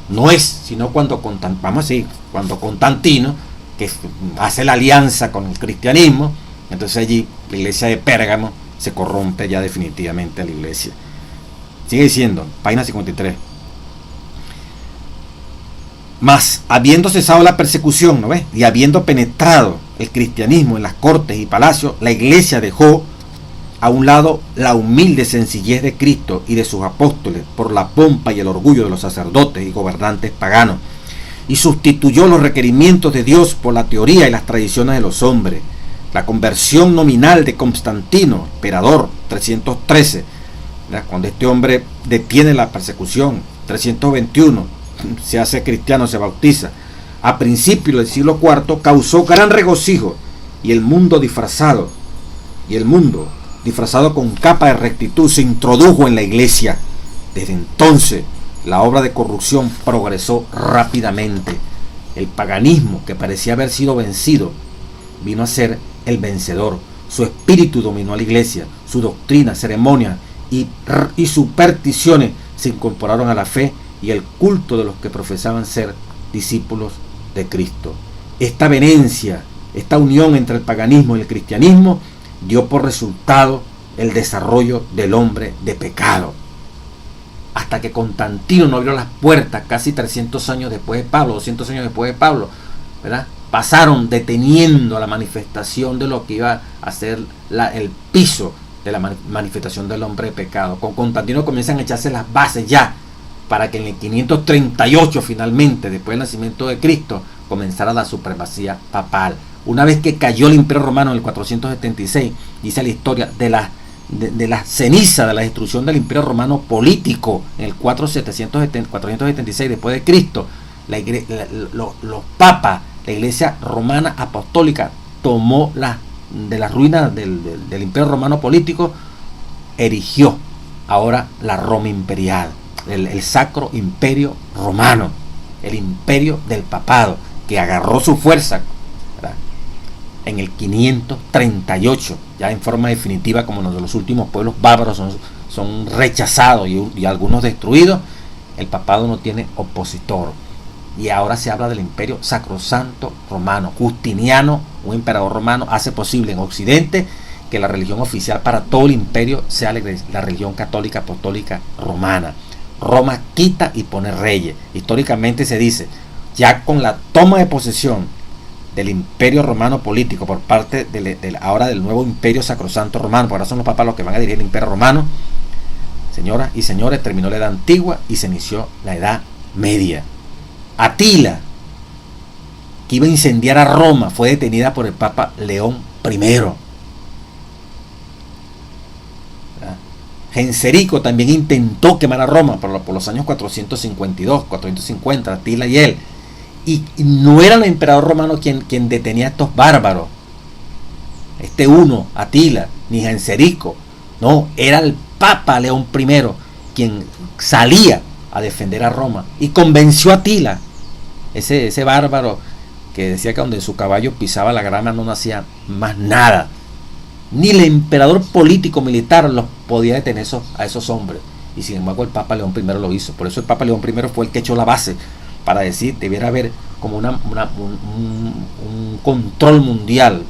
No es sino cuando Constantino, que hace la alianza con el cristianismo, entonces allí la iglesia de Pérgamo se corrompe ya definitivamente a la iglesia. Sigue diciendo, página 53. Mas, habiendo cesado la persecución, ¿no ves?, y habiendo penetrado el cristianismo en las cortes y palacios, la iglesia dejó a un lado la humilde sencillez de Cristo y de sus apóstoles por la pompa y el orgullo de los sacerdotes y gobernantes paganos, y sustituyó los requerimientos de Dios por la teoría y las tradiciones de los hombres. La conversión nominal de Constantino, emperador, 313, ¿verdad?, cuando este hombre detiene la persecución, 321, se hace cristiano, se bautiza, a principios del siglo IV, causó gran regocijo, y el mundo disfrazado con capa de rectitud se introdujo en la iglesia. Desde entonces la obra de corrupción progresó rápidamente. El paganismo, que parecía haber sido vencido, vino a ser el vencedor. Su espíritu dominó a la iglesia, su doctrina, ceremonias y supersticiones se incorporaron a la fe y el culto de los que profesaban ser discípulos de Cristo. Esta venencia, esta unión entre el paganismo y el cristianismo dio por resultado el desarrollo del hombre de pecado. Hasta que Constantino no abrió las puertas, casi 300 años después de Pablo, 200 años después de Pablo, ¿verdad?, pasaron deteniendo la manifestación de lo que iba a ser el piso de la manifestación del hombre de pecado. Con Constantino comienzan a echarse las bases ya para que en el 538 finalmente, después del nacimiento de Cristo, comenzara la supremacía papal. Una vez que cayó el imperio romano en el 476, dice la historia de la ceniza de la destrucción del imperio romano político en el 476 después de Cristo, los papas, la iglesia romana apostólica tomó de las ruinas del imperio romano político, erigió ahora la Roma imperial, el sacro imperio romano, el imperio del papado, que agarró su fuerza, ¿verdad?, en el 538, ya en forma definitiva, como los de los últimos pueblos bárbaros son rechazados y algunos destruidos, el papado no tiene opositor. Y ahora se habla del imperio sacrosanto romano. Justiniano, un emperador romano, hace posible en Occidente que la religión oficial para todo el imperio sea la religión católica apostólica romana. Roma quita y pone reyes. Históricamente se dice, ya con la toma de posesión del imperio romano político por parte ahora del nuevo imperio sacrosanto romano, porque ahora son los papas los que van a dirigir el imperio romano, señoras y señores, terminó la edad antigua y se inició la edad media. Atila, que iba a incendiar a Roma, fue detenida por el papa León I. Genserico también intentó quemar a Roma por los años 452, 450, Atila y él. Y no era el emperador romano quien detenía a estos bárbaros. Atila, ni Genserico. No, era el Papa León I quien salía a defender a Roma y convenció a Atila, ese bárbaro que decía que donde su caballo pisaba la grama no nacía más nada. Ni el emperador político militar los podía detener a esos hombres. Y sin embargo el Papa León I lo hizo. Por eso el Papa León I fue el que echó la base para decir, debiera haber como un control mundial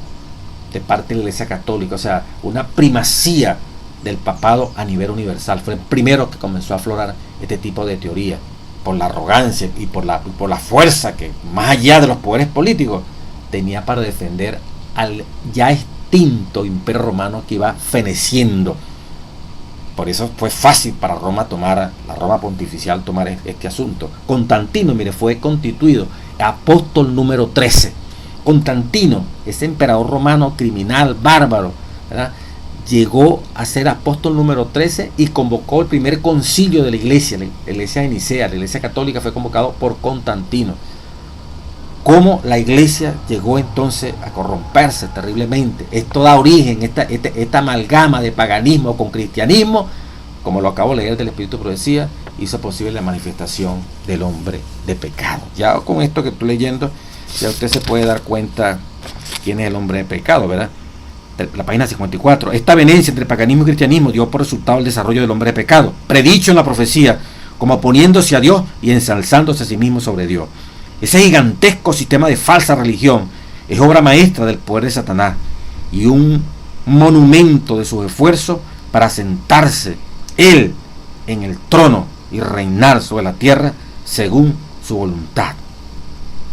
de parte de la Iglesia Católica, o sea, una primacía del papado a nivel universal. Fue el primero que comenzó a aflorar este tipo de teoría, por la arrogancia y por la fuerza que, más allá de los poderes políticos, tenía para defender al ya extinto imperio romano que iba feneciendo. Por eso fue fácil para Roma la Roma pontificial tomar este asunto. Constantino, mire, fue constituido apóstol número 13. Constantino, ese emperador romano criminal, bárbaro, ¿verdad?, llegó a ser apóstol número 13 y convocó el primer concilio de la iglesia de Nicea. La iglesia católica fue convocado por Constantino. Cómo la iglesia llegó entonces a corromperse terriblemente. Esto da origen, esta amalgama de paganismo con cristianismo, como lo acabo de leer del Espíritu de Profecía, hizo posible la manifestación del hombre de pecado. Ya con esto que estoy leyendo, ya usted se puede dar cuenta quién es el hombre de pecado, ¿verdad? La página 54. Esta venencia entre paganismo y cristianismo dio por resultado el desarrollo del hombre de pecado, predicho en la profecía, como oponiéndose a Dios y ensalzándose a sí mismo sobre Dios. Ese gigantesco sistema de falsa religión es obra maestra del poder de Satanás y un monumento de sus esfuerzos para sentarse él en el trono y reinar sobre la tierra según su voluntad.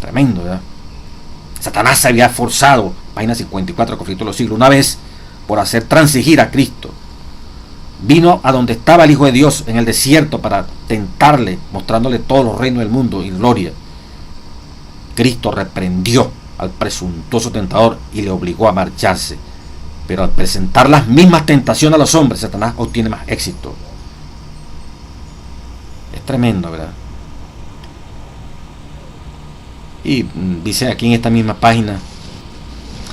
Tremendo, ¿verdad? Satanás se había esforzado, página 54, conflicto de los siglos, una vez por hacer transigir a Cristo. Vino a donde estaba el Hijo de Dios en el desierto para tentarle, mostrándole todos los reinos del mundo y gloria. Cristo reprendió al presuntuoso tentador y le obligó a marcharse. Pero al presentar las mismas tentaciones a los hombres, Satanás obtiene más éxito. Es tremendo, ¿verdad? Y dice aquí en esta misma página: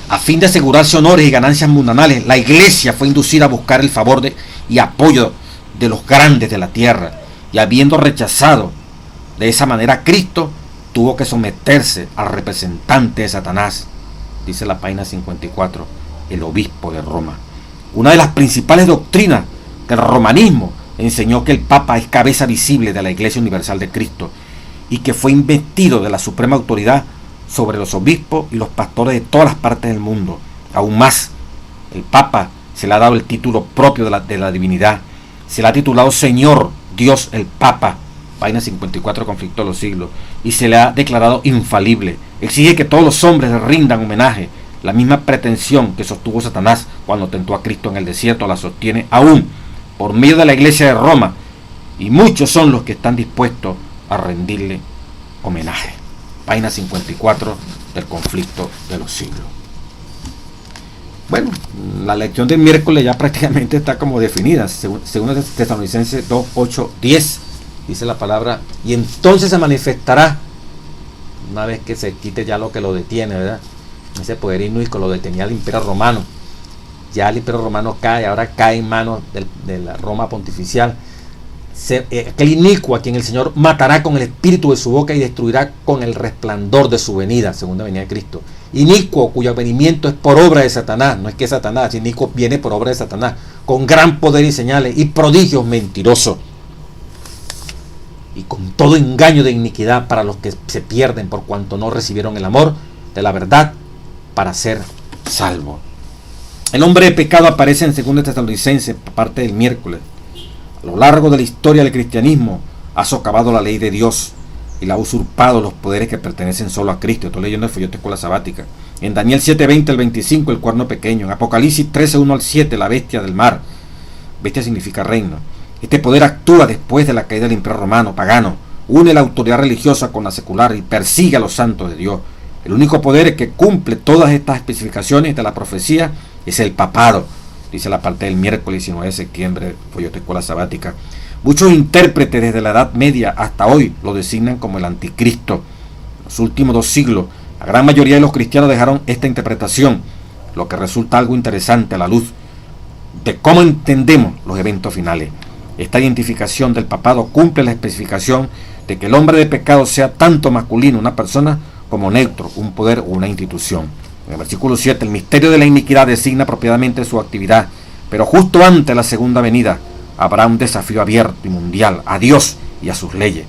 a fin de asegurarse honores y ganancias mundanales, la iglesia fue inducida a buscar el favor y apoyo de los grandes de la tierra, y habiendo rechazado de esa manera a Cristo, tuvo que someterse al representante de Satanás, dice la página 54, el obispo de Roma. Una de las principales doctrinas del romanismo enseñó que el Papa es cabeza visible de la Iglesia Universal de Cristo y que fue investido de la suprema autoridad sobre los obispos y los pastores de todas las partes del mundo. Aún más, el Papa se le ha dado el título propio de la divinidad. Se le ha titulado Señor Dios el Papa, página 54, conflicto de los siglos, y se le ha declarado infalible. Exige que todos los hombres le rindan homenaje. La misma pretensión que sostuvo Satanás cuando tentó a Cristo en el desierto la sostiene aún por medio de la Iglesia de Roma, y muchos son los que están dispuestos a rendirle homenaje. Página 54 del conflicto de los siglos. Bueno, la lección del miércoles ya prácticamente está como definida. Según Tesalonicenses 2, 8, 10, dice la palabra: y entonces se manifestará, una vez que se quite ya lo que lo detiene, ¿verdad? Ese poder inútico lo detenía el imperio romano. Ya el imperio romano cae, ahora cae en manos de la Roma pontificial. Aquel inicuo a quien el Señor matará con el espíritu de su boca y destruirá con el resplandor de su venida, segunda venida de Cristo. Inicuo cuyo venimiento es por obra de Satanás. No es que Satanás, inicuo viene por obra de Satanás, con gran poder y señales y prodigios mentirosos, y con todo engaño de iniquidad para los que se pierden por cuanto no recibieron el amor de la verdad para ser salvos. El hombre de pecado aparece en 2 Tesalonicenses, parte del miércoles. A lo largo de la historia del cristianismo ha socavado la ley de Dios y la ha usurpado los poderes que pertenecen solo a Cristo. Estoy leyendo el folleto de Escuela Sabática. En Daniel 7:20 al 25, el cuerno pequeño. En Apocalipsis 13:1 al 7, la bestia del mar. Bestia significa reino. Este poder actúa después de la caída del imperio romano pagano. Une la autoridad religiosa con la secular y persigue a los santos de Dios. El único poder que cumple todas estas especificaciones de la profecía es el papado, dice la parte del miércoles 19 de septiembre, folleto de Escuela Sabática. Muchos intérpretes desde la Edad Media hasta hoy lo designan como el anticristo. En los últimos 2 siglos, la gran mayoría de los cristianos dejaron esta interpretación, lo que resulta algo interesante a la luz de cómo entendemos los eventos finales. Esta identificación del papado cumple la especificación de que el hombre de pecado sea tanto masculino, una persona, como neutro, un poder o una institución. En el versículo 7, el misterio de la iniquidad designa apropiadamente su actividad, pero justo antes de la segunda venida habrá un desafío abierto y mundial a Dios y a sus leyes.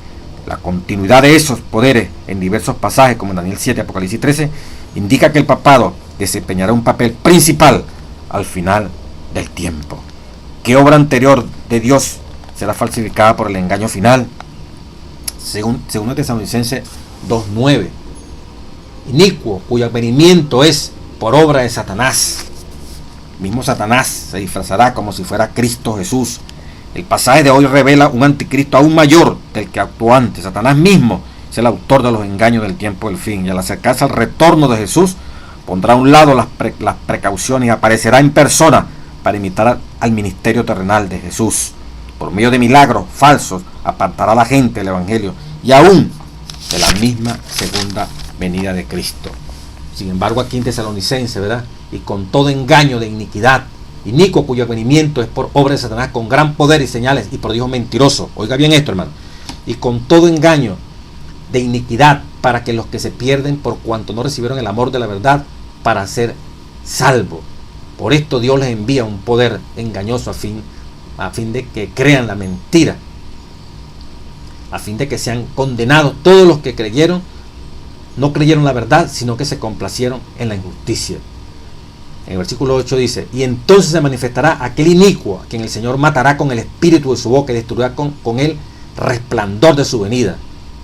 La continuidad de esos poderes en diversos pasajes, como en Daniel 7, Apocalipsis 13, indica que el papado desempeñará un papel principal al final del tiempo. ¿Qué obra anterior de Dios será falsificada por el engaño final? Según Tesalonicenses 2:9, inicuo, cuyo advenimiento es por obra de Satanás. Mismo Satanás se disfrazará como si fuera Cristo Jesús. El pasaje de hoy revela un anticristo aún mayor del que actuó antes. Satanás mismo es el autor de los engaños del tiempo del fin, y al acercarse al retorno de Jesús pondrá a un lado las precauciones y aparecerá en persona para imitar al ministerio terrenal de Jesús. Por medio de milagros falsos apartará a la gente del evangelio y aún de la misma segunda venida de Cristo. Sin embargo, aquí en Tesalonicenses, ¿verdad? Y con todo engaño de iniquidad, inicuo, cuyo advenimiento es por obra de Satanás, con gran poder y señales y prodigios mentirosos. Oiga bien esto, hermano. Y con todo engaño de iniquidad, para que los que se pierden por cuanto no recibieron el amor de la verdad para ser salvos. Por esto Dios les envía un poder engañoso a fin de que crean la mentira, a fin de que sean condenados todos los que no creyeron la verdad, sino que se complacieron en la injusticia. En el versículo 8 dice: y entonces se manifestará aquel inicuo, a quien el Señor matará con el espíritu de su boca y destruirá con el resplandor de su venida.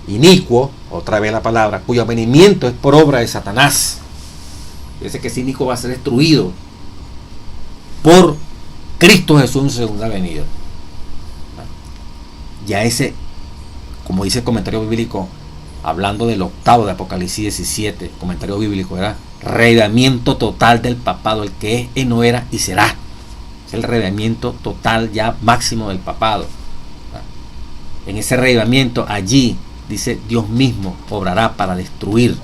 Inicuo, otra vez la palabra, cuyo venimiento es por obra de Satanás. Dice que ese inicuo va a ser destruido por Cristo Jesús en su segunda venida. Ya ese, como dice el comentario bíblico, hablando del octavo de Apocalipsis 17, comentario bíblico, era revelamiento total del papado, el que es, no era y será. Es el revelamiento total ya máximo del papado. En ese revelamiento, allí, dice, Dios mismo obrará para destruir.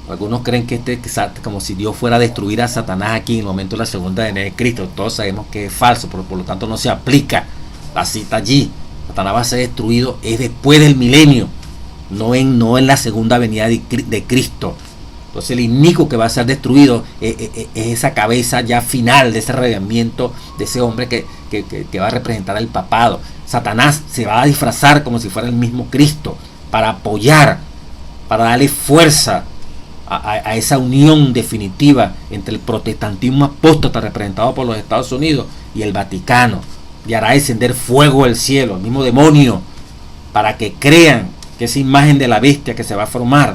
Algunos creen que como si Dios fuera a destruir a Satanás aquí en el momento de la segunda venida de Cristo. Todos sabemos que es falso, pero por lo tanto no se aplica la cita allí. Satanás va a ser destruido es después del milenio, no en la segunda venida de Cristo. Entonces el inicuo que va a ser destruido es esa cabeza ya final de ese revelamiento de ese hombre que va a representar el papado. Satanás se va a disfrazar como si fuera el mismo Cristo para apoyar, para darle fuerza a esa unión definitiva entre el protestantismo apóstata representado por los Estados Unidos y el Vaticano, y hará descender fuego del cielo, el mismo demonio, para que crean que esa imagen de la bestia que se va a formar,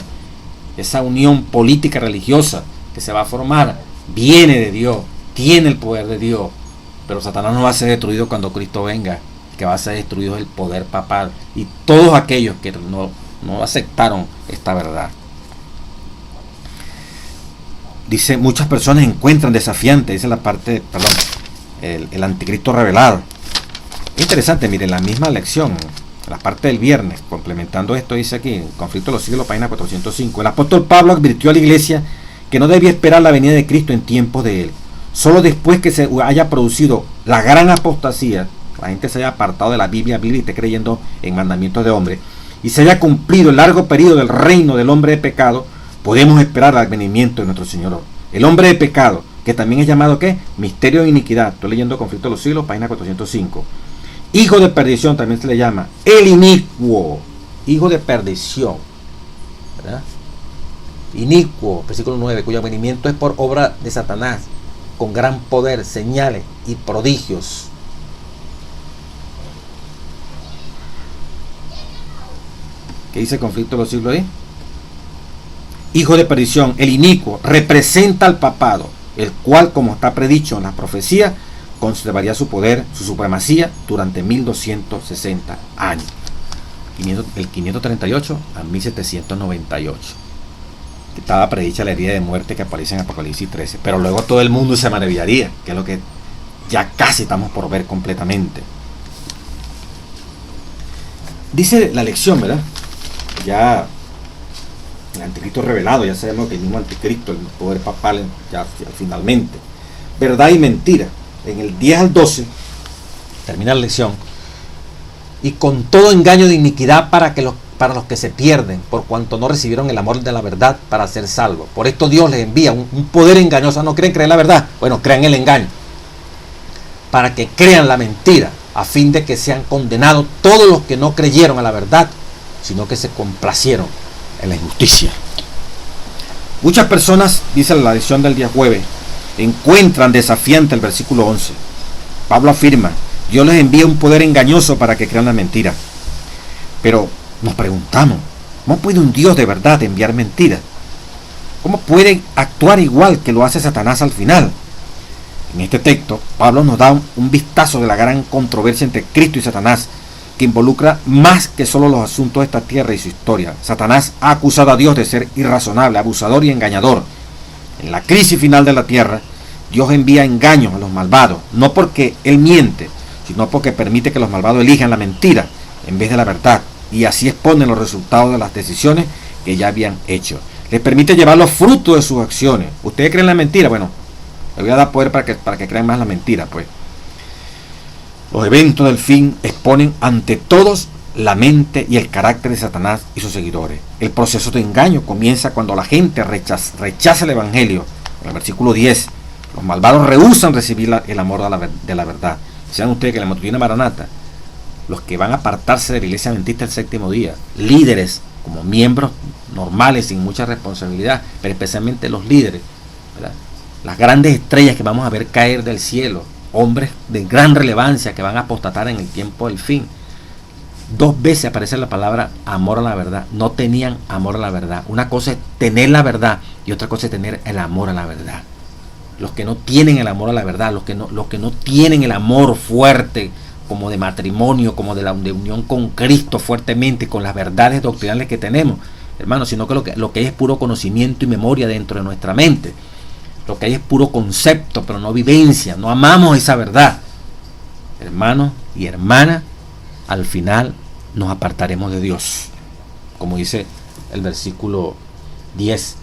esa unión política religiosa que se va a formar, viene de Dios, tiene el poder de Dios. Pero Satanás no va a ser destruido cuando Cristo venga. El que va a ser destruido es el poder papal y todos aquellos que no aceptaron esta verdad. Dice, muchas personas encuentran desafiante, dice la parte, el anticristo revelado. Interesante, miren, la misma lección, la parte del viernes, complementando esto, dice aquí, en Conflicto de los Siglos, página 405. El apóstol Pablo advirtió a la iglesia que no debía esperar la venida de Cristo en tiempos de él. Solo después que se haya producido la gran apostasía, la gente se haya apartado de la Biblia y esté creyendo en mandamientos de hombre, y se haya cumplido el largo periodo del reino del hombre de pecado, podemos esperar el advenimiento de nuestro Señor. El hombre de pecado que también es llamado ¿qué? Misterio de iniquidad. Estoy leyendo Conflicto de los Siglos, página 405. Hijo de perdición también se le llama el inicuo, hijo de perdición, ¿verdad? Inicuo, versículo 9, cuyo venimiento es por obra de Satanás, con gran poder, señales y prodigios. ¿Qué dice el Conflicto de los Siglos ahí? Hijo de perdición, el inicuo, representa al papado, el cual, como está predicho en las profecías, conservaría su poder, su supremacía durante 1260 años. El 538 a 1798. Que estaba predicha la herida de muerte que aparece en Apocalipsis 13. Pero luego todo el mundo se maravillaría, que es lo que ya casi estamos por ver completamente. Dice la lección, ¿verdad? Ya el anticristo revelado, ya sabemos que el mismo anticristo, el poder papal, ya finalmente. Verdad y mentira. En el 10 al 12, termina la lección, y con todo engaño de iniquidad para los que se pierden, por cuanto no recibieron el amor de la verdad para ser salvos. Por esto Dios les envía un poder engañoso. ¿No creen creer la verdad? Bueno, crean el engaño, para que crean la mentira, a fin de que sean condenados todos los que no creyeron a la verdad, sino que se complacieron en la injusticia. Muchas personas, dice la lección del día jueves, encuentran desafiante el versículo 11. Pablo afirma: Dios les envía un poder engañoso para que crean la mentira. Pero nos preguntamos, ¿cómo puede un Dios de verdad enviar mentiras? ¿Cómo puede actuar igual que lo hace Satanás al final? En este texto, Pablo nos da un vistazo de la gran controversia entre Cristo y Satanás, que involucra más que solo los asuntos de esta tierra y su historia. Satanás ha acusado a Dios de ser irrazonable, abusador y engañador. En la crisis final de la tierra, Dios envía engaños a los malvados, no porque Él miente, sino porque permite que los malvados elijan la mentira en vez de la verdad, y así exponen los resultados de las decisiones que ya habían hecho. Les permite llevar los frutos de sus acciones. ¿Ustedes creen la mentira? Bueno, les voy a dar poder para que crean más la mentira, pues. Los eventos del fin exponen ante todos la mente y el carácter de Satanás y sus seguidores. El proceso de engaño comienza cuando la gente rechaza el Evangelio. En el versículo 10, los malvados rehúsan recibir el amor de la verdad. Sean ustedes que la matutina Maranata, los que van a apartarse de la iglesia adventista el séptimo día, líderes como miembros normales sin mucha responsabilidad, pero especialmente los líderes, ¿verdad? Las grandes estrellas que vamos a ver caer del cielo, hombres de gran relevancia que van a apostatar en el tiempo del fin. 2 veces aparece la palabra amor a la verdad. No tenían amor a la verdad. Una cosa es tener la verdad y otra cosa es tener el amor a la verdad. Los que no tienen el amor a la verdad, los que no tienen el amor fuerte, como de matrimonio, como de unión con Cristo fuertemente, con las verdades doctrinales que tenemos, hermanos, sino que lo que hay es puro conocimiento y memoria dentro de nuestra mente. Lo que hay es puro concepto, pero no vivencia. No amamos esa verdad. Hermanos y hermanas, al final nos apartaremos de Dios, como dice el versículo 10.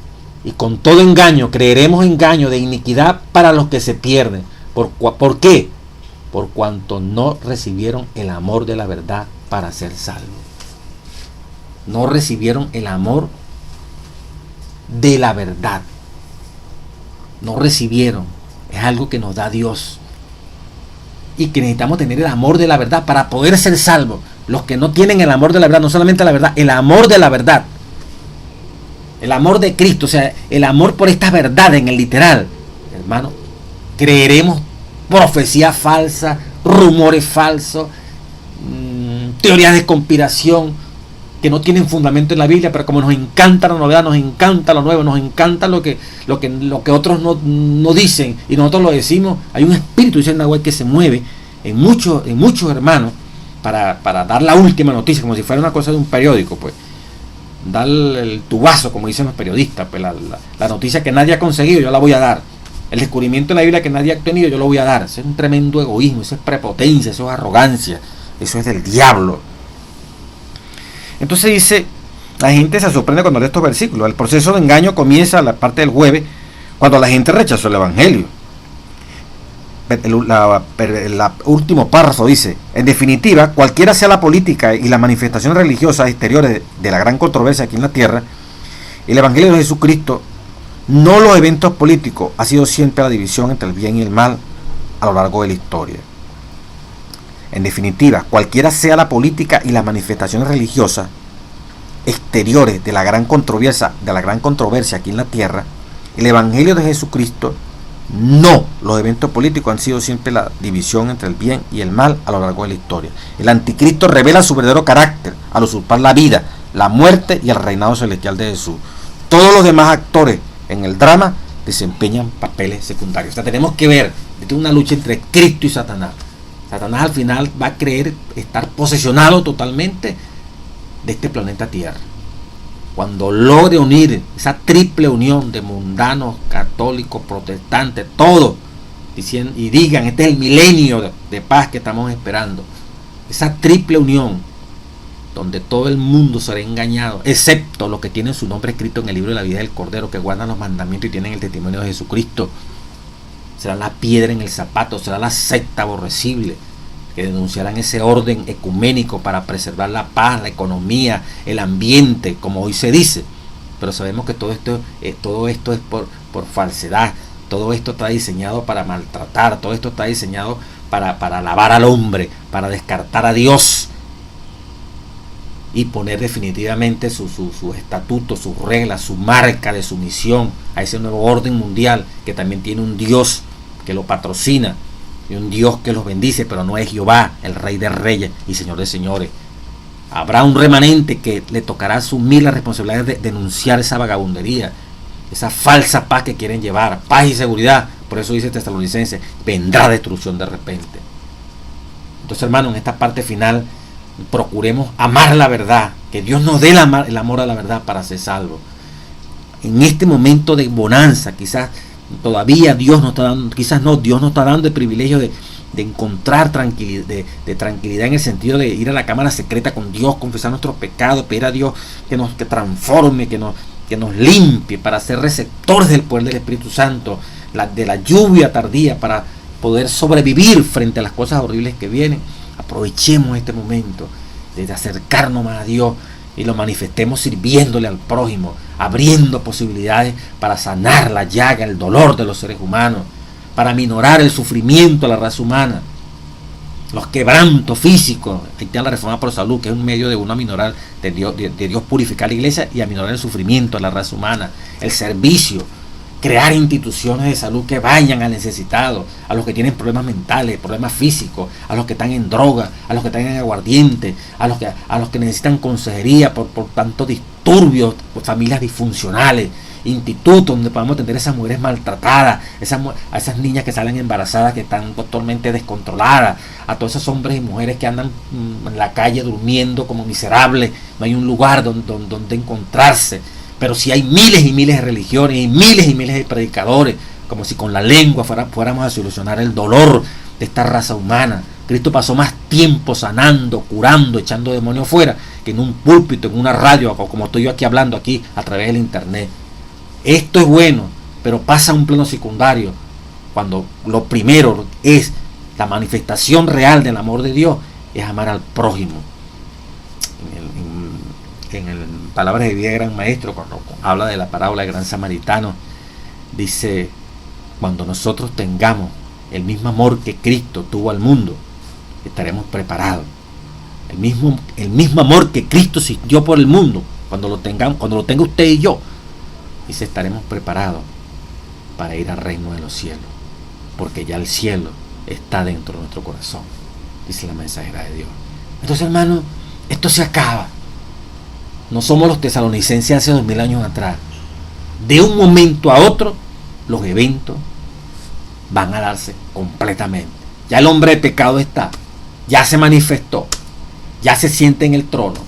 Y con todo engaño creeremos engaño de iniquidad para los que se pierden. ¿Por qué? Por cuanto no recibieron el amor de la verdad para ser salvos. No recibieron el amor de la verdad. No recibieron. Es algo que nos da Dios. Y que necesitamos tener el amor de la verdad para poder ser salvos. Los que no tienen el amor de la verdad, no solamente la verdad, el amor de la verdad. El amor de Cristo, o sea, el amor por esta verdad en el literal. Hermano, creeremos profecías falsas, rumores falsos, teorías de conspiración que no tienen fundamento en la Biblia, pero como nos encanta la novedad, nos encanta lo nuevo, nos encanta lo que otros no dicen y nosotros lo decimos, hay un espíritu, dice el Nahuel, que se mueve en muchos hermanos para dar la última noticia, como si fuera una cosa de un periódico, pues. Dar el tubazo, como dicen los periodistas, pues la noticia que nadie ha conseguido, yo la voy a dar. El descubrimiento en la Biblia que nadie ha obtenido, yo lo voy a dar. Eso es un tremendo egoísmo, eso es prepotencia, eso es arrogancia, eso es del diablo. Entonces dice, la gente se sorprende cuando lee estos versículos. El proceso de engaño comienza la parte del jueves, cuando la gente rechazó el Evangelio. El último párrafo dice: en definitiva, cualquiera sea la política y las manifestaciones religiosas exteriores de la gran controversia aquí en la tierra, el Evangelio de Jesucristo no los eventos políticos, ha sido siempre la división entre el bien y el mal a lo largo de la historia. En definitiva, cualquiera sea la política y las manifestaciones religiosas exteriores de la gran controversia aquí en la tierra, el Evangelio de Jesucristo, no, los eventos políticos han sido siempre la división entre el bien y el mal a lo largo de la historia. El anticristo revela su verdadero carácter al usurpar la vida, la muerte y el reinado celestial de Jesús. Todos los demás actores en el drama desempeñan papeles secundarios. O sea, tenemos que ver, esta es una lucha entre Cristo y Satanás. Satanás al final va a creer estar posesionado totalmente de este planeta Tierra. Cuando logre unir esa triple unión de mundanos, católicos, protestantes, todos, y digan, este es el milenio de paz que estamos esperando, esa triple unión, donde todo el mundo será engañado, excepto los que tienen su nombre escrito en el libro de la vida del Cordero, que guardan los mandamientos y tienen el testimonio de Jesucristo, será la piedra en el zapato, será la secta aborrecible, que denunciarán ese orden ecuménico para preservar la paz, la economía, el ambiente, como hoy se dice. Pero sabemos que todo esto es por falsedad, todo esto está diseñado para maltratar, todo esto está diseñado para alabar al hombre, para descartar a Dios y poner definitivamente sus estatutos, sus reglas, su marca de sumisión a ese nuevo orden mundial que también tiene un Dios que lo patrocina y un Dios que los bendice, pero no es Jehová, el Rey de Reyes y Señor de Señores. Habrá un remanente que le tocará asumir la responsabilidad de denunciar esa vagabundería, esa falsa paz que quieren llevar, paz y seguridad. Por eso dice Tesalonicenses, vendrá destrucción de repente. Entonces, hermano, en esta parte final procuremos amar la verdad, que Dios nos dé el amor a la verdad para ser salvo. En este momento de bonanza, quizás todavía Dios nos está dando, Dios nos está dando el privilegio de encontrar tranquilidad, de tranquilidad en el sentido de ir a la cámara secreta con Dios, confesar nuestros pecados, pedir a Dios que transforme, que nos limpie para ser receptores del poder del Espíritu Santo, de la lluvia tardía, para poder sobrevivir frente a las cosas horribles que vienen. Aprovechemos este momento de acercarnos más a Dios y lo manifestemos sirviéndole al prójimo, abriendo posibilidades para sanar la llaga, el dolor de los seres humanos, para minorar el sufrimiento de la raza humana, los quebrantos físicos. Ahí está la reforma por salud, que es un medio de uno a minorar, de Dios purificar la iglesia y a minorar el sufrimiento de la raza humana, el servicio, crear instituciones de salud que vayan al necesitado, a los que tienen problemas mentales, problemas físicos, a los que están en droga, a los que están en aguardiente, a los que necesitan consejería por tantos disturbios, por familias disfuncionales, institutos donde podamos atender a esas mujeres maltratadas, a esas niñas que salen embarazadas, que están totalmente descontroladas, a todos esos hombres y mujeres que andan en la calle durmiendo como miserables, no hay un lugar donde encontrarse. Pero si hay miles y miles de religiones y miles de predicadores, como si con la lengua fuéramos a solucionar el dolor de esta raza humana. Cristo pasó más tiempo sanando, curando, echando demonios fuera, que en un púlpito, en una radio, como estoy yo aquí hablando aquí a través del internet. Esto es bueno, pero pasa a un plano secundario, cuando lo primero es la manifestación real del amor de Dios, es amar al prójimo. En Palabras de Vida de Gran Maestro, cuando habla de la parábola del gran samaritano, dice: cuando nosotros tengamos el mismo amor que Cristo tuvo al mundo, estaremos preparados. El mismo amor que Cristo sintió por el mundo, cuando lo tenga usted y yo, dice, estaremos preparados para ir al reino de los cielos, porque ya el cielo está dentro de nuestro corazón, dice la mensajera de Dios. Entonces, hermano, esto se acaba. No somos los tesalonicenses hace 2000 años atrás. De un momento a otro, los eventos van a darse completamente. Ya el hombre de pecado está, ya se manifestó, ya se siente en el trono,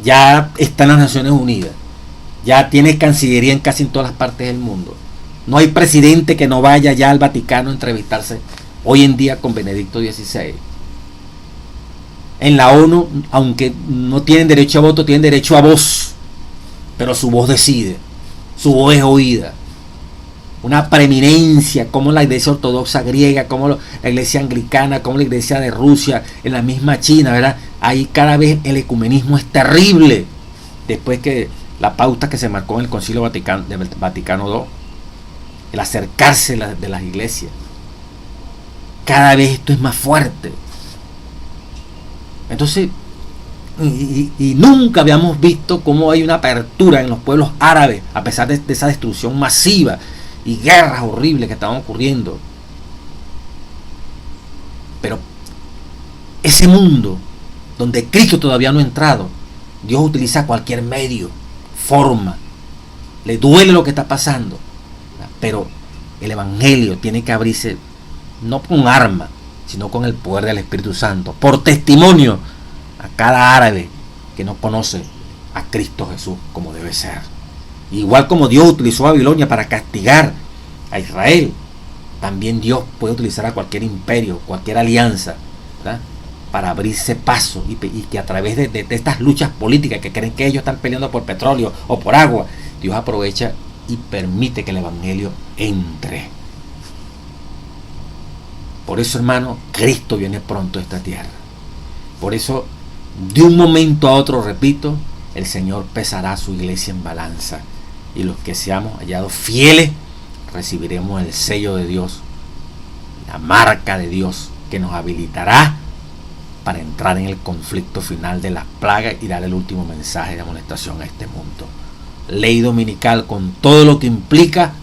ya está en las Naciones Unidas, ya tiene cancillería en casi todas las partes del mundo. No hay presidente que no vaya ya al Vaticano a entrevistarse hoy en día con Benedicto XVI. En la ONU, aunque no tienen derecho a voto, tienen derecho a voz, pero su voz decide, su voz es oída. Una preeminencia como la iglesia ortodoxa griega, como la iglesia anglicana, como la iglesia de Rusia, en la misma China, ¿verdad? Ahí cada vez el ecumenismo es terrible, después que la pauta que se marcó en el Concilio Vaticano II, el acercarse de las iglesias. Cada vez esto es más fuerte. Entonces, y nunca habíamos visto cómo hay una apertura en los pueblos árabes, a pesar de esa destrucción masiva y guerras horribles que estaban ocurriendo. Pero ese mundo donde Cristo todavía no ha entrado, Dios utiliza cualquier medio, forma. Le duele lo que está pasando, pero el evangelio tiene que abrirse no con arma, sino con el poder del Espíritu Santo, por testimonio a cada árabe que no conoce a Cristo Jesús como debe ser. Igual como Dios utilizó a Babilonia para castigar a Israel, también Dios puede utilizar a cualquier imperio, cualquier alianza, ¿verdad?, para abrirse paso, y que a través de estas luchas políticas que creen que ellos están peleando por petróleo o por agua, Dios aprovecha y permite que el evangelio entre. Por eso, hermano, Cristo viene pronto a esta tierra. Por eso, de un momento a otro, repito, el Señor pesará a su iglesia en balanza, y los que seamos hallados fieles recibiremos el sello de Dios, la marca de Dios, que nos habilitará para entrar en el conflicto final de las plagas y dar el último mensaje de amonestación a este mundo. Ley dominical con todo lo que implica,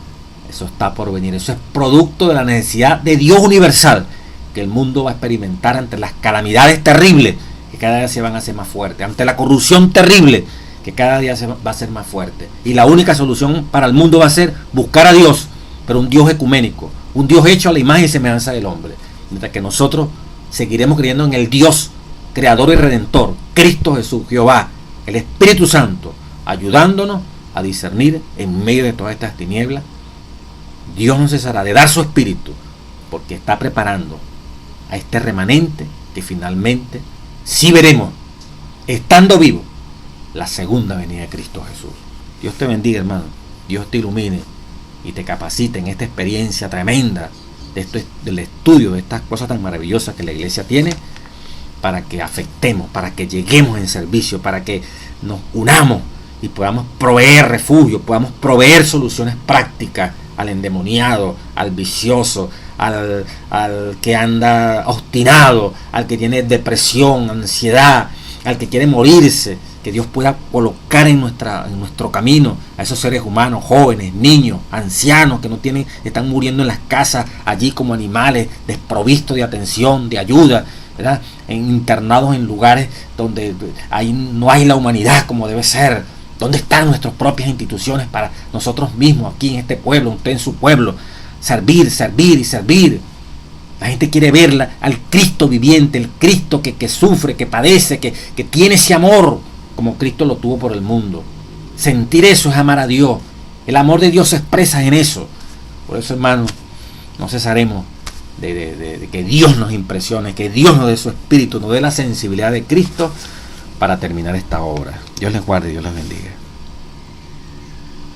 eso está por venir. Eso es producto de la necesidad de Dios universal que el mundo va a experimentar ante las calamidades terribles que cada día se van a hacer más fuertes, ante la corrupción terrible que cada día va a ser más fuerte. Y la única solución para el mundo va a ser buscar a Dios, pero un Dios ecuménico, un Dios hecho a la imagen y semejanza del hombre. Mientras que nosotros seguiremos creyendo en el Dios creador y redentor, Cristo Jesús, Jehová, el Espíritu Santo, ayudándonos a discernir en medio de todas estas tinieblas. Dios no cesará de dar su Espíritu, porque está preparando a este remanente que finalmente sí veremos, estando vivo, la segunda venida de Cristo Jesús. Dios te bendiga, hermano. Dios te ilumine y te capacite en esta experiencia tremenda del estudio de estas cosas tan maravillosas que la iglesia tiene, para que afectemos, para que lleguemos en servicio, para que nos unamos y podamos proveer refugio, podamos proveer soluciones prácticas al endemoniado, al vicioso, al que anda obstinado, al que tiene depresión, ansiedad, al que quiere morirse. Que Dios pueda colocar en nuestro camino a esos seres humanos, jóvenes, niños, ancianos que están muriendo en las casas allí como animales, desprovistos de atención, de ayuda, ¿verdad?, internados en lugares donde no hay la humanidad como debe ser. ¿Dónde están nuestras propias instituciones para nosotros mismos aquí en este pueblo, usted en su pueblo? Servir, servir y servir. La gente quiere ver al Cristo viviente, el Cristo que sufre, que padece, que tiene ese amor como Cristo lo tuvo por el mundo. Sentir eso es amar a Dios. El amor de Dios se expresa en eso. Por eso, hermanos, no cesaremos de que Dios nos impresione, que Dios nos dé su espíritu, nos dé la sensibilidad de Cristo para terminar esta obra. Dios les guarde y Dios les bendiga.